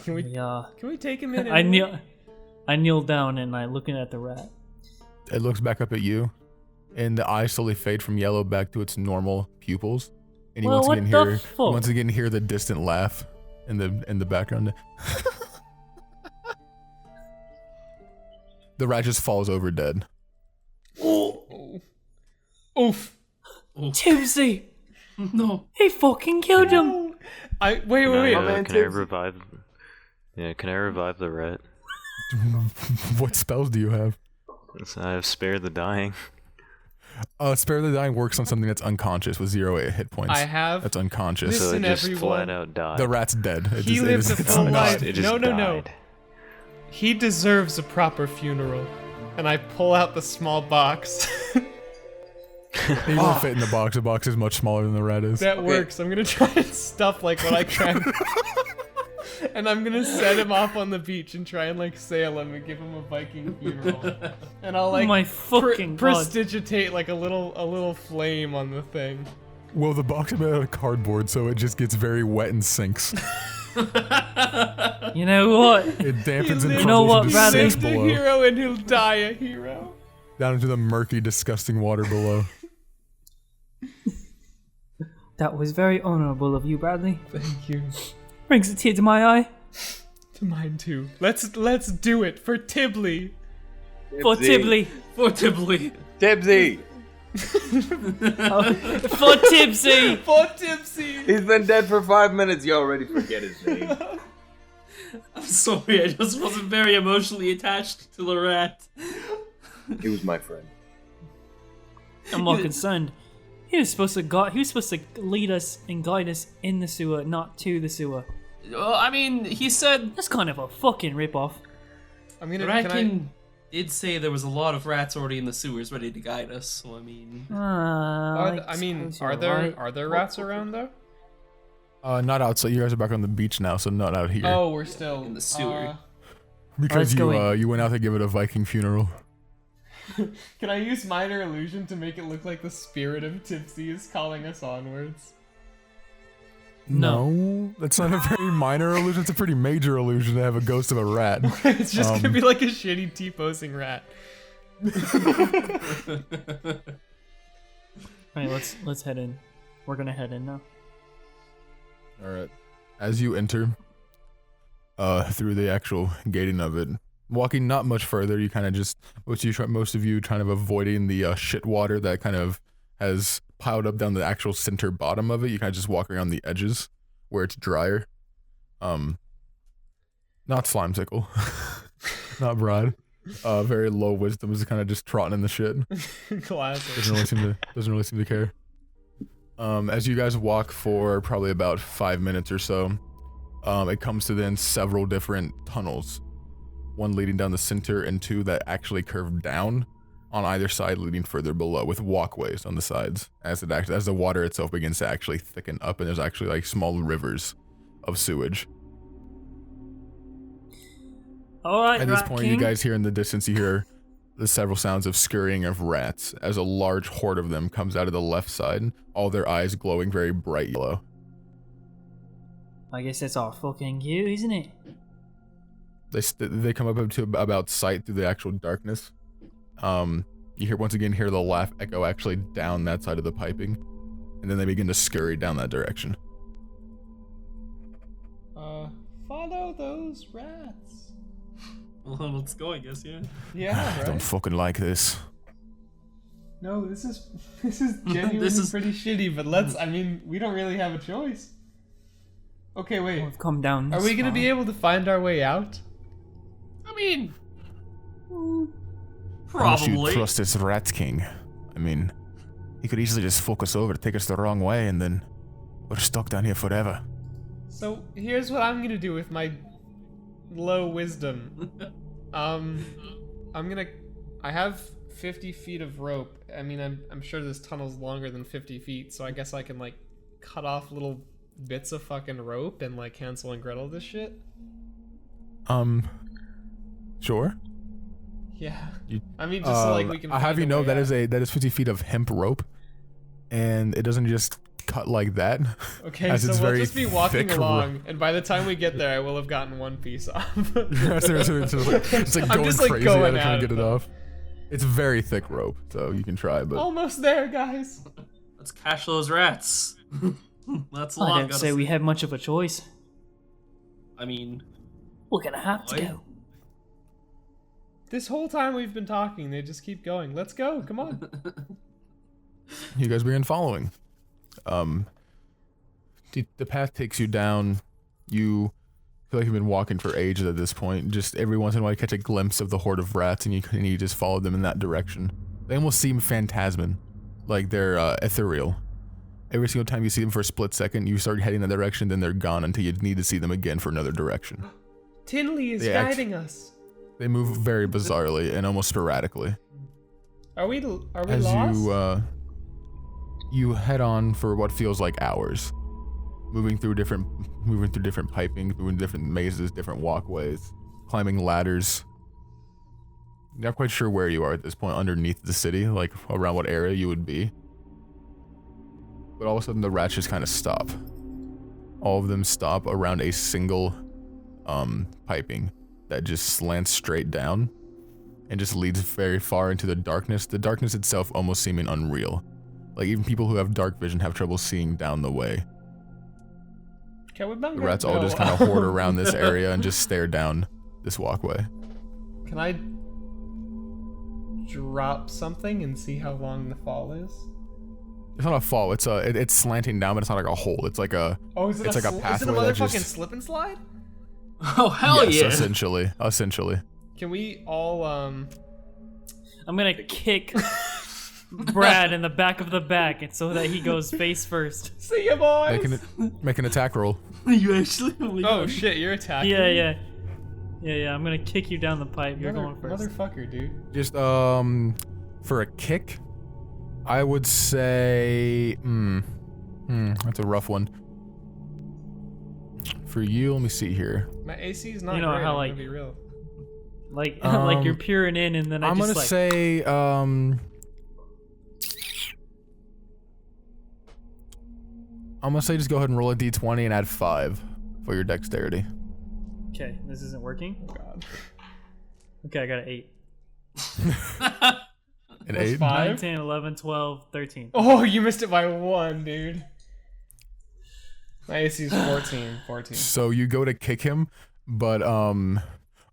Can we take a minute? I kneel down and I looking at the rat. It looks back up at you, and the eyes slowly fade from yellow back to its normal pupils. And you once again hear the distant laugh in the background. The rat just falls over dead. Oh. Oof. Tibsy! No. He fucking killed him! Wait. Can I revive? Yeah, can I revive the rat? What spells do you have? I have Spare the Dying. Spare the Dying works on something that's unconscious with 0 hit points. I have. That's unconscious. So it just everyone. flat out died. The rat's dead. He lives a full life. It just No. He deserves a proper funeral. And I pull out the small box. He won't fit in the box. The box is much smaller than the rat is. That works. I'm gonna try and stuff like what I can. And I'm gonna set him off on the beach and try and like sail him and give him a Viking funeral. And I'll like my fucking prestidigitate like a little flame on the thing. Well, the box is made out of cardboard, so it just gets very wet and sinks. You know what? It dampens and You know what, crumbles and He sinks lived a below. hero and he'll die a hero. Down into the murky, disgusting water below. That was very honorable of you, Bradley. Thank you. Brings a tear to my eye. To mine too. Let's do it for Tibly. For Tibly. For Tibly. Tibsy! For Tibsy. For Tibsy. He's been dead for 5 minutes. You already forget his name. I'm sorry, I just wasn't very emotionally attached to the rat. He was my friend. I'm more concerned. He was supposed to lead us and guide us in the sewer, not to the sewer. Well, I mean, he said That's kind of a fucking ripoff. the rat king did say there was a lot of rats already in the sewers ready to guide us. So I mean, are there rats around though? Not outside. You guys are back on the beach now, so not out here. Oh, we're still in the sewer. Because you went out to give it a Viking funeral. Can I use minor illusion to make it look like the spirit of Tibsy is calling us onwards? No, that's not a very minor illusion. It's a pretty major illusion to have a ghost of a rat. It's just gonna be like a shitty T-posing rat. Alright, let's head in. We're gonna head in now. Alright. As you enter through the actual gating of it, walking not much further, you kind of just most of you kind of avoiding the shit water that kind of has piled up down the actual center bottom of it. You kind of just walk around the edges where it's drier. Not Slimecicle. Not Br'aad. Very low wisdom is kind of just trotting in the shit. Classic. Doesn't really seem to care. As you guys walk for probably about 5 minutes or so, it comes to then several different tunnels. One leading down the center and two that actually curve down on either side, leading further below with walkways on the sides as the water itself begins to actually thicken up, and there's actually like small rivers of sewage. All right, at this Rat point, King. you guys hear in the distance, you hear the several sounds of scurrying of rats as a large horde of them comes out of the left side, all their eyes glowing very bright yellow. I guess that's our fucking cue, isn't it? They come up to about sight through the actual darkness. You once again hear the laugh echo actually down that side of the piping, and then they begin to scurry down that direction. Follow those rats. Well, let's go, I guess, yeah. Yeah, I right? don't fucking like this. No, this is genuinely pretty shitty, but we don't really have a choice. Okay, wait. We've come down. Are we gonna be able to find our way out? I mean, How much you probably. trust this Rat King? I mean, he could easily just fuck us over, take us the wrong way, and then we're stuck down here forever. So here's what I'm gonna do with my low wisdom. I have 50 feet of rope. I mean, I'm sure this tunnel's longer than 50 feet, so I guess I can like cut off little bits of fucking rope and like Hansel and Gretel this shit. Sure. Yeah. I mean, just so like we can. I have find you a know way that out. is 50 feet of hemp rope, and it doesn't just cut like that. Okay, as so it's we'll very just be walking thick along, and by the time we get there, I will have gotten one piece off. it's like I'm going just, like, crazy going at it, trying at to it, get it though. off. It's very thick rope, so you can try, but Almost there, guys. Let's cash those rats. That's all I I've don't got say to we say. have much of a choice. I mean, We're gonna have to Oi. go. This whole time we've been talking, they just keep going. Let's go, come on. you guys begin following. The path takes you down. You feel like you've been walking for ages at this point. Just every once in a while you catch a glimpse of the horde of rats, and you just follow them in that direction. They almost seem phantasman, like they're ethereal. Every single time you see them for a split second, you start heading that direction, then they're gone until you need to see them again for another direction. Tinley is They guiding us. They move very bizarrely and almost sporadically. Are we As lost? You head on for what feels like hours, moving through different piping, moving different mazes, different walkways, climbing ladders. You're not quite sure where you are at this point underneath the city, like around what area you would be. But all of a sudden the rats just kind of stop. All of them stop around a single piping that just slants straight down and just leads very far into the darkness. The darkness itself almost seeming unreal. Like even people who have dark vision have trouble seeing down the way. The rats all just kind of hoard around this area and just stare down this walkway. Can I drop something and see how long the fall is? It's not a fall. It's slanting down, but it's not like a hole. It's like a Oh, is it it's like a pathway Is it a that motherfucking just slip and slide? oh hell yes, yeah! essentially. Can we all I'm gonna kick Br'aad in the back of the back, and so that he goes face first. see ya, boys? Make an attack roll. You actually? Oh shit, you're attacking. Yeah. I'm gonna kick you down the pipe. You're going first. Motherfucker, dude. Just for a kick, I would say that's a rough one. For you, let me see here. My AC is not You know great, how, I'm like, gonna be real. Like you're peering in, and then I'm just gonna say just go ahead and roll a d20 and add 5 for your dexterity. Okay, this isn't working. Oh god. Okay, I got an 8. An 8? 9, 10, 11, 12, 13. Oh, you missed it by 1, dude. My AC is 14. So you go to kick him, but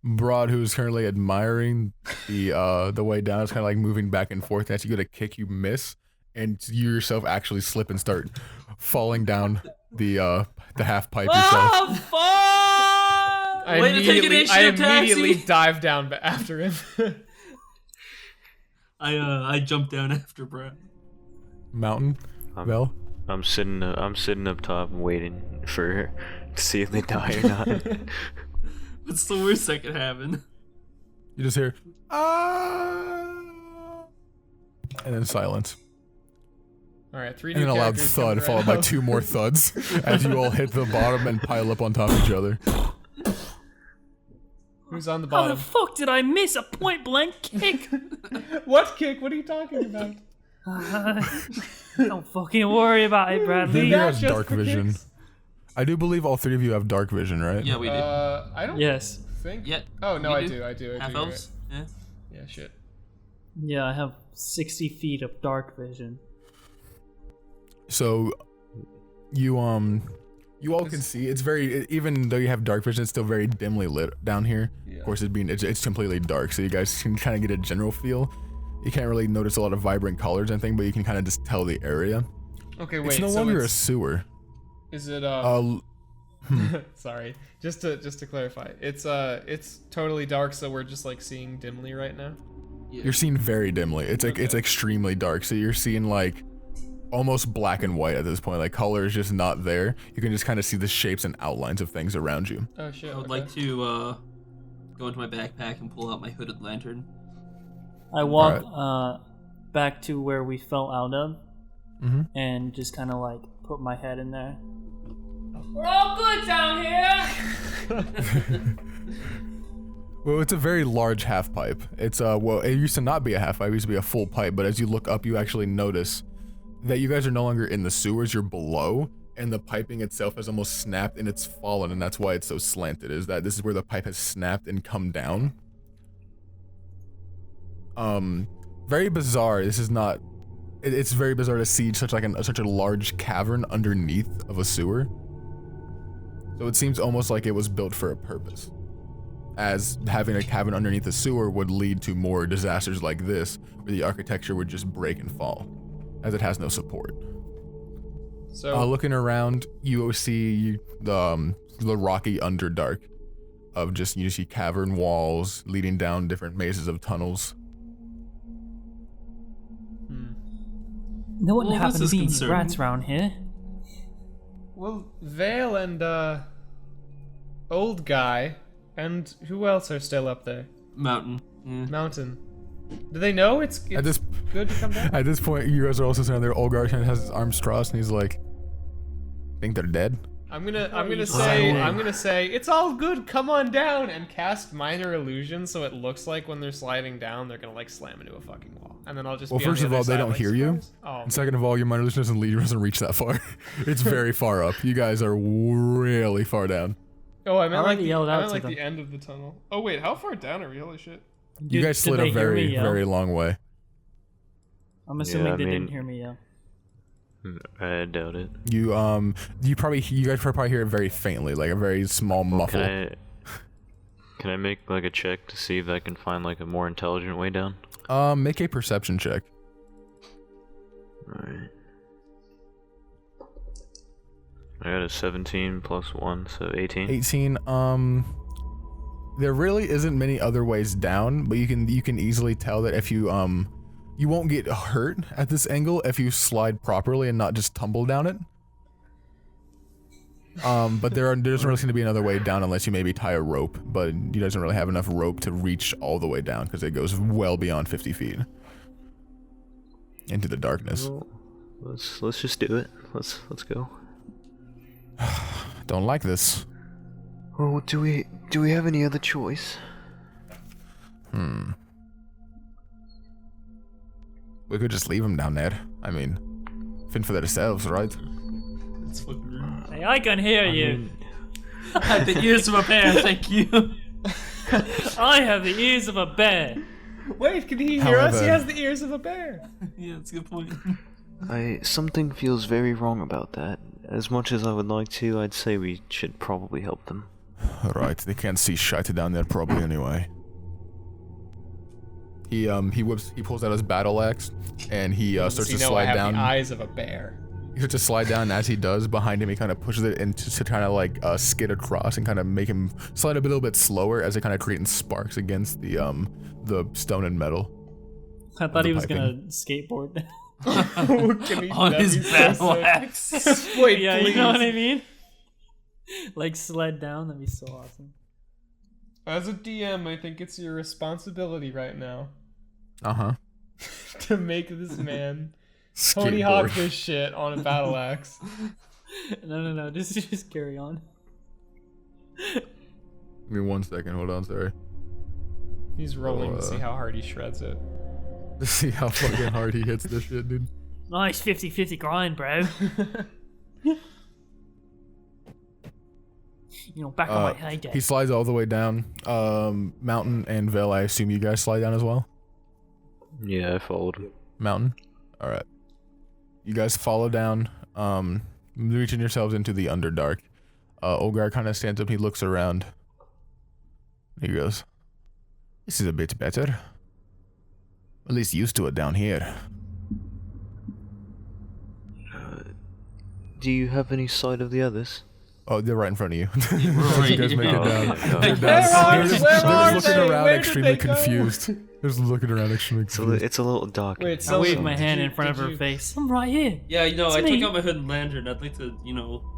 Br'aad, who's currently admiring the way down, is kind of like moving back and forth. As you go to kick, you miss, and you yourself actually slip and start falling down the half pipe yourself. Oh fuck! I Way to take initiative, immediately Taxi. dive down after him. I jumped down after Br'aad. Mountain, Vel. I'm sitting up top waiting to see if they die or not. What's the worst that could happen? You just hear, ah, and then silence. All right, 3 and new then a loud characters thud coming followed right by up. 2 more thuds as you all hit the bottom and pile up on top of each other. Who's on the How the bottom? fuck did I miss a point blank kick? What kick? What are you talking about? Don't fucking worry about it, Bradley. Who that has just dark for vision? kicks? I do believe all 3 of you have dark vision, right? Yeah, we do. I don't Yes. think. Yeah. Oh no, we I do. I do. Half you're elves. Yeah. right. Yeah, shit. Yeah, I have 60 feet of dark vision. So, you all can see it's very, even though you have dark vision, it's still very dimly lit down here. Yeah. Of course, it's completely dark, so you guys can kind of get a general feel. You can't really notice a lot of vibrant colors or anything, but you can kind of just tell the area. Okay, wait. It's no so longer a sewer. Is it Sorry. Just to clarify, it's totally dark, so we're just like seeing dimly right now. Yeah. You're seeing very dimly. It's like it's Okay. extremely dark, so you're seeing like almost black and white at this point. Like color is just not there. You can just kind of see the shapes and outlines of things around you. Oh shit. I would okay. like to go into my backpack and pull out my hooded lantern. I walk back to where we fell out of Mhm. and just kind of like put my head in there. We're all good down here! Well, it's a very large half pipe. It's well, it used to not be a half pipe. It used to be a full pipe. But as you look up, you actually notice that you guys are no longer in the sewers. You're below, and the piping itself has almost snapped and it's fallen, and that's why it's so slanted. Is that this is where the pipe has snapped and come down. Very bizarre. This is not. It's very bizarre to see such a large cavern underneath of a sewer. So it seems almost like it was built for a purpose. As having a cavern underneath a sewer would lead to more disasters like this, where the architecture would just break and fall, as it has no support. So Looking around, you see the rocky underdark of just, you see cavern walls leading down different mazes of tunnels. No one Well, this happened is to be any concerning. rats around here. well, Vale and old guy, and who else are still up there? Mountain. Yeah. Mountain. Do they know it's At this good to come down? At this point, you guys are also sitting there. Olgar has his arms crossed, and he's like, "Think they're dead?" I'm gonna Silent. say it's all good. Come on down and cast minor illusion so it looks like when they're sliding down they're gonna like slam into a fucking wall, and then I'll just. Well, be on first the of other all, they side, don't like, hear you. surprise. Oh, And second of all, your minor illusion doesn't reach that far. It's very far up. You guys are really far down. oh, I meant already like yelled out to the them. end of the tunnel. Oh wait, how far down are we? Holy shit! You guys slid they a hear me very, yell? very long way. I'm assuming I they mean- didn't hear me yell. I doubt it. You guys probably hear it very faintly, like a very small muffle. Can I make like a check to see if I can find like a more intelligent way down? Make a perception check. Alright. I got a 17 plus 1, so 18. 18. There really isn't many other ways down, but you can easily tell that if you you won't get hurt at this angle if you slide properly and not just tumble down it. But there doesn't really seem to be another way down unless you maybe tie a rope, but you doesn't really have enough rope to reach all the way down because it goes well beyond 50 feet into the darkness. Well, let's just do it. Let's go. Don't like this. Well, do we have any other choice? We could just leave them down there. I mean, fend for themselves, right? It's fucking rude. Hey, I can hear you. I had the ears of a bear, thank you. I have the ears of a bear. Wait, can he hear us? He However- has the ears of a bear. Yeah, that's a good point. Something feels very wrong about that. As much as I would like to, I'd say we should probably help them. Right, they can't see shit down there probably anyway. He pulls out his battle axe, and he starts to I slide have down. the eyes of a bear. He starts to slide down, and as he does, behind him, he kind of pushes it into to kind of like skid across and kind of make him slide a little bit slower as it kind of creating sparks against the stone and metal. I thought he was piping. gonna skateboard. On his battle axe. Wait, Yeah, please. you know what I mean? Like sled down, that'd be so awesome. As a DM, I think it's your responsibility right now Uh-huh. to make this man Tony Hawk this shit on a battle axe. No. Just carry on. Give me 1 second. Hold on, sorry. He's rolling to see how hard he shreds it. To see how fucking hard he hits this shit, dude. Nice 50-50 grind, bro. Back on my heyday. He slides all the way down. Mountain and Vel, I assume you guys slide down as well? Yeah, I followed him. Mountain? Alright. You guys follow down, reaching yourselves into the Underdark. Olgar kind of stands up, he looks around. He goes, "This is a bit better. At least used to it down here." Do you have any sight of the others? Oh, they're right in front of you. Right. You guys make it down. They're They're Where just looking are they? around Where did extremely they go? confused. They're just looking around extremely confused. It's a little dark. Wait, I so waved my hand did in front of did her you- face. I'm right here. Yeah, I It's took me. out my hood and lantern. I'd like to,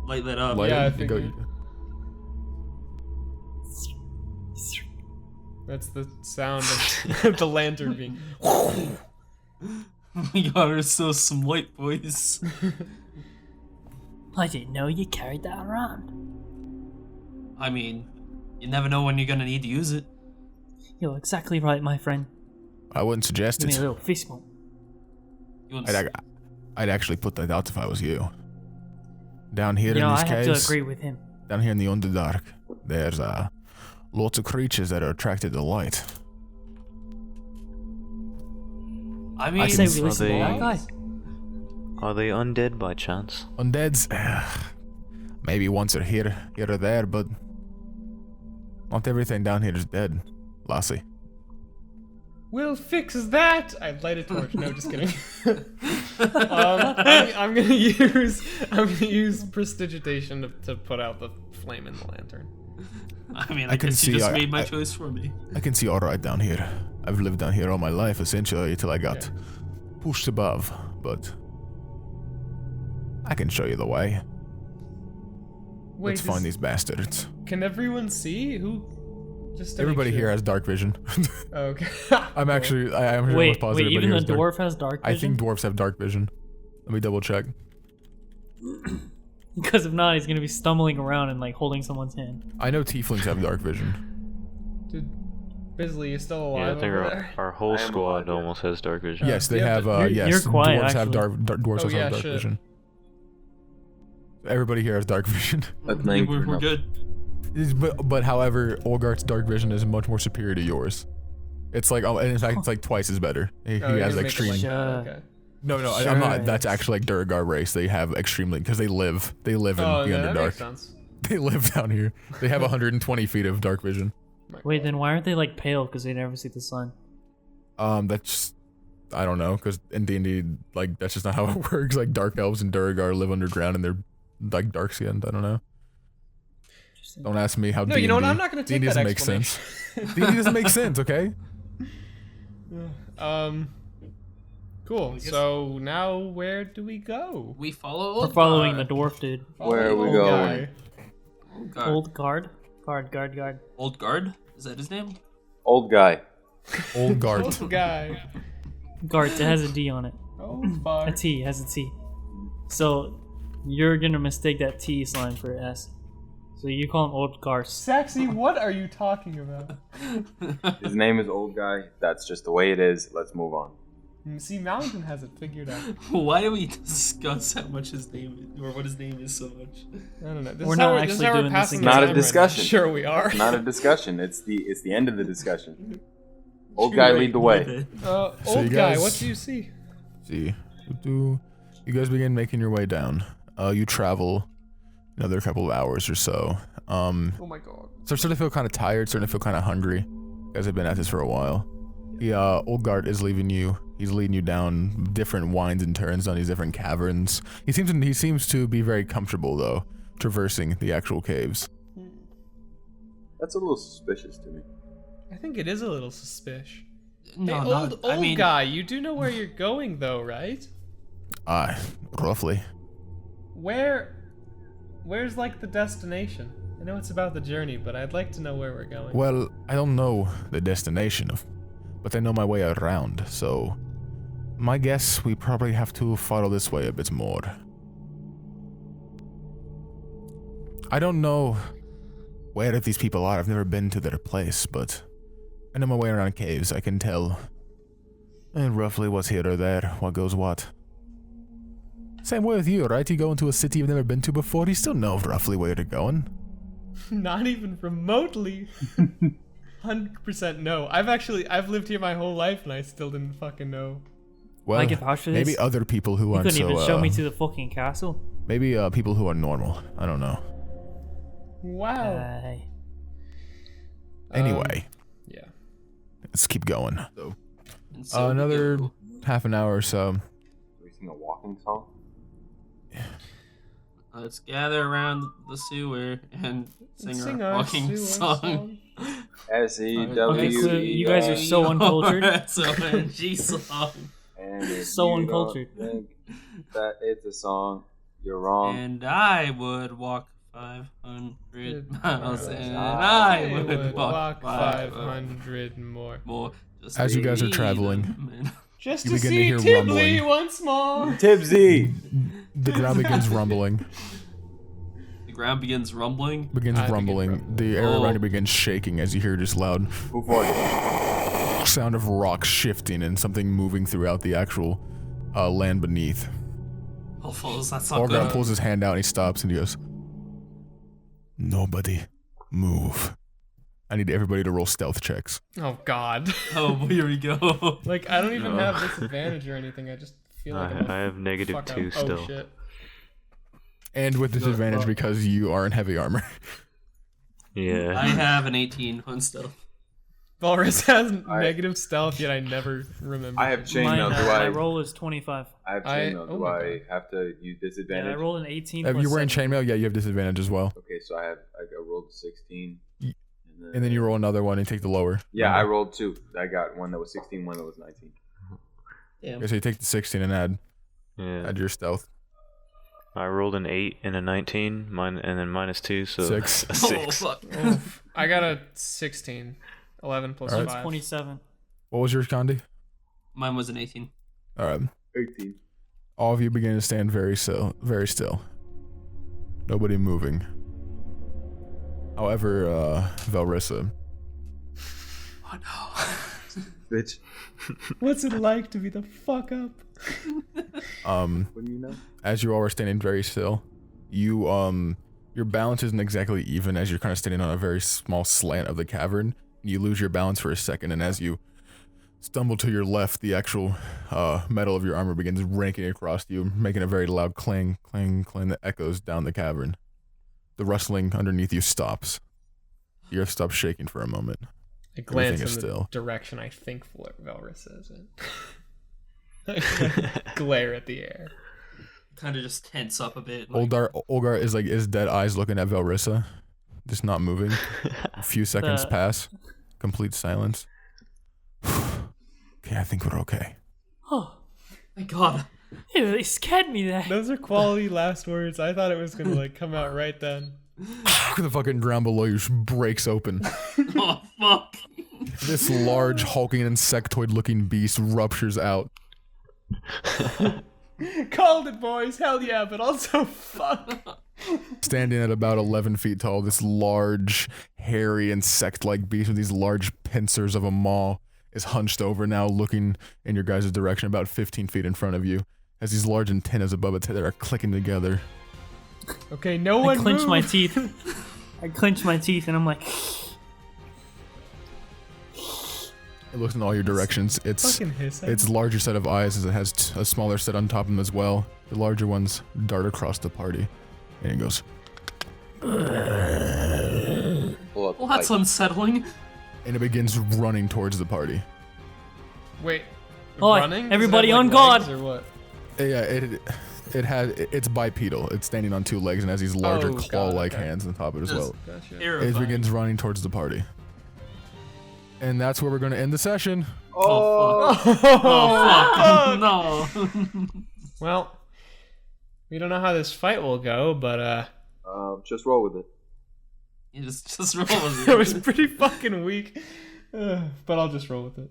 light that up. Light Yeah, it, I you go- figured. That's the sound of the lantern being. Oh my god, we're so smart, boys. I didn't know you carried that around. I mean, you never know when you're gonna need to use it. You're exactly right, my friend. I wouldn't suggest Give me a it. little fist bump. You want to I'd actually put that out if I was you. Down here You know, in I these have caves, to agree with him. down here in the Underdark, there's lots of creatures that are attracted to light. I I mean, say can- we listen to that guy. Are they undead by chance? Undeads, maybe once or here or there, but not everything down here is dead, lassie. We'll fix that. I light a torch. No, just kidding. I'm gonna use prestidigitation to put out the flame in the lantern. I mean, I I can guess you see, just I- made my I- choice for me. I can see alright down here. I've lived down here all my life, essentially, till I got pushed above, but I can show you the way. Wait, Let's find these bastards. Can everyone see who? Just to make Everybody sure. here has dark vision. Okay. I'm actually, I am Wait, positive. even everybody the here has dwarf has dark I vision? think dwarves have dark vision. Let me double check. Because if not, he's gonna be stumbling around and like holding someone's hand. I know tieflings have dark vision. Dude, Bizly, you still Yeah, I alive think over there? our whole I am squad alive, yeah. almost has dark vision. Yes, they yeah, have. but Yes, you're quiet, dwarves have actually. dwarves Oh, also yeah, have dark shit. vision. Everybody here has dark vision. That's I think we're good. But however, Olgart's dark vision is much more superior to yours. It's like, and in fact, it's like twice as better. He Oh, you're has gonna make it extreme. like- Sure. okay. No, I'm not. That's actually like Durgar race. They have extremely because they live in Oh, the yeah, that makes Underdark. sense. They live down here. They have 120 feet of dark vision. Wait, then why aren't they like pale? Because they never see the sun. That's I don't know, because in D&D, like that's just not how it works. Like dark elves and Durgar live underground and they're like dark skinned. I don't know. Don't ask me how. No, D&D, you know what? I'm not gonna take D&D that doesn't make sense. D&D doesn't make sense. Okay. Cool. So now where do we go? We follow. We're Old following the Guard. dwarf dude. Where are we Old going? guy. Old Guard. Old guard. Old Guard? Is that his name? Old guy. Old guard. Old guy. Guard. It has a D on it. Oh, A fuck. T. It has a T. So you're gonna mistake that T slime for an S. So you call him Old Garce. Saxy, what are you talking about? His name is Old Guy. That's just the way it is. Let's move on. See, Mountain has it figured out. Why do we discuss how much his name is, or what his name is so much? I don't know. This We're is not how actually this is how we're doing this passing again. the Not a time right now. discussion. Sure, we are. Not a discussion. It's the end of the discussion. Old You're guy, right lead the with way. it. Old you guy, guys- what do you see? See, you guys begin making your way down. You travel another couple of hours or so. Oh my god. So starting to feel kind of tired, starting to feel kind of hungry. You guys have been at this for a while. Olgard is leaving you. He's leading you down different winds and turns on these different caverns. He seems to be very comfortable though, traversing the actual caves. That's a little suspicious to me. I think it is a little suspicious. No, Hey, not, old I mean, guy, you do know where you're going though, right? Roughly. Where's like the destination? I know it's about the journey, but I'd like to know where we're going. Well, I don't know the destination, but I know my way around, so my guess we probably have to follow this way a bit more. I don't know where these people are. I've never been to their place, but I know my way around caves. I can tell roughly what's here or there, what goes what. Same way with you, right? You go into a city you've never been to before, you still know roughly where you're going. Not even remotely. 100% no. I've lived here my whole life and I still didn't fucking know. Well, like if Asha maybe other people who aren't so... You couldn't even show me to the fucking castle. Maybe people who are normal. I don't know. Wow. Anyway. Yeah. Let's keep going. So another half an hour or so. Are we sing a walking song? Let's gather around the sewer and sing our our walking song. S-E-W. Okay, you guys are so uncultured. S-O-N-G song. And if So you uncultured. don't think that it's a song, you're wrong. And I would walk 500 miles, and I would walk 500 more. Just As you guys are lead traveling, them. Just You to begin to see hear Tibsy rumbling. once more. Tibsy! the ground begins rumbling. The ground begins rumbling. The area around you begins shaking as you hear just loud sound of rocks shifting and something moving throughout the actual land beneath. Oh, fellas, that's not Orgar good. pulls his hand out and he stops and he goes, "Nobody move. I need everybody to roll stealth checks." Oh god. Oh, here we go. Like I don't even have disadvantage or anything. I just feel like I have -2 still. Oh shit. And with disadvantage because you are in heavy armor. Yeah. I have an 18 on stealth. Velrissa has negative stealth, yet I never remember. I have chainmail. My roll is 25. I have chainmail. Do I have to use disadvantage? Yeah, I rolled an 18. If you're wearing chainmail, yeah, you have disadvantage as well. Okay, so I rolled a 16. And then you roll another one and take the lower. Yeah, I rolled 2. I got one that was 16, one that was 19. Damn. Okay, so you take the 16 and add your stealth. I rolled an 8 and a 19, and then -2, so 6. A 6. Oh, fuck. I got a 16. 11 plus All right. 5. 27. What was yours, Condi? Mine was an 18. All right. 18. All of you begin to stand very still. Nobody moving. However, Velrissa. Oh no. Bitch. What's it like to be the fuck up? What do you know? As you all are standing very still, you your balance isn't exactly even as you're kind of standing on a very small slant of the cavern. You lose your balance for a second, and as you stumble to your left, the actual metal of your armor begins ranking across you, making a very loud clang, clang, clang that echoes down the cavern. The rustling underneath you stops. The earth stops shaking for a moment. I glance Everything in is the still. direction I think Velrissa is in. I glare at the air. Kind of just tense up a bit. Like, Olgar is like his dead eyes looking at Velrissa, just not moving. A few seconds pass. Complete silence. Okay, I think we're okay. Oh, thank God. They scared me there. Those are quality last words. I thought it was gonna like come out right then. The fucking ground below you breaks open. Oh fuck! This large, hulking, insectoid-looking beast ruptures out. Called it, boys. Hell yeah, but also fuck. Standing at about 11 feet tall, this large, hairy, insect-like beast with these large pincers of a maw is hunched over now, looking in your guys' direction about 15 feet in front of you, as these large antennas above its head are clicking together. Okay, no one I clench move. my teeth. I clench my teeth and I'm like... It looks in all your directions. Its Fucking hiss. larger set of eyes as it has a smaller set on top of them as well. The larger ones dart across the party. And it goes... Well, that's unsettling. And it begins running towards the party. Wait. Oh, running? Does it everybody have, on like, guard. legs or what? Yeah, it's bipedal. It's standing on 2 legs and has these larger claw-like hands on top of it as well. Gotcha. It begins running towards the party. And that's where we're going to end the session. Oh fuck! Oh fuck! No. Well, we don't know how this fight will go, but just roll with it. You just roll with it was pretty fucking weak. But I'll just roll with it.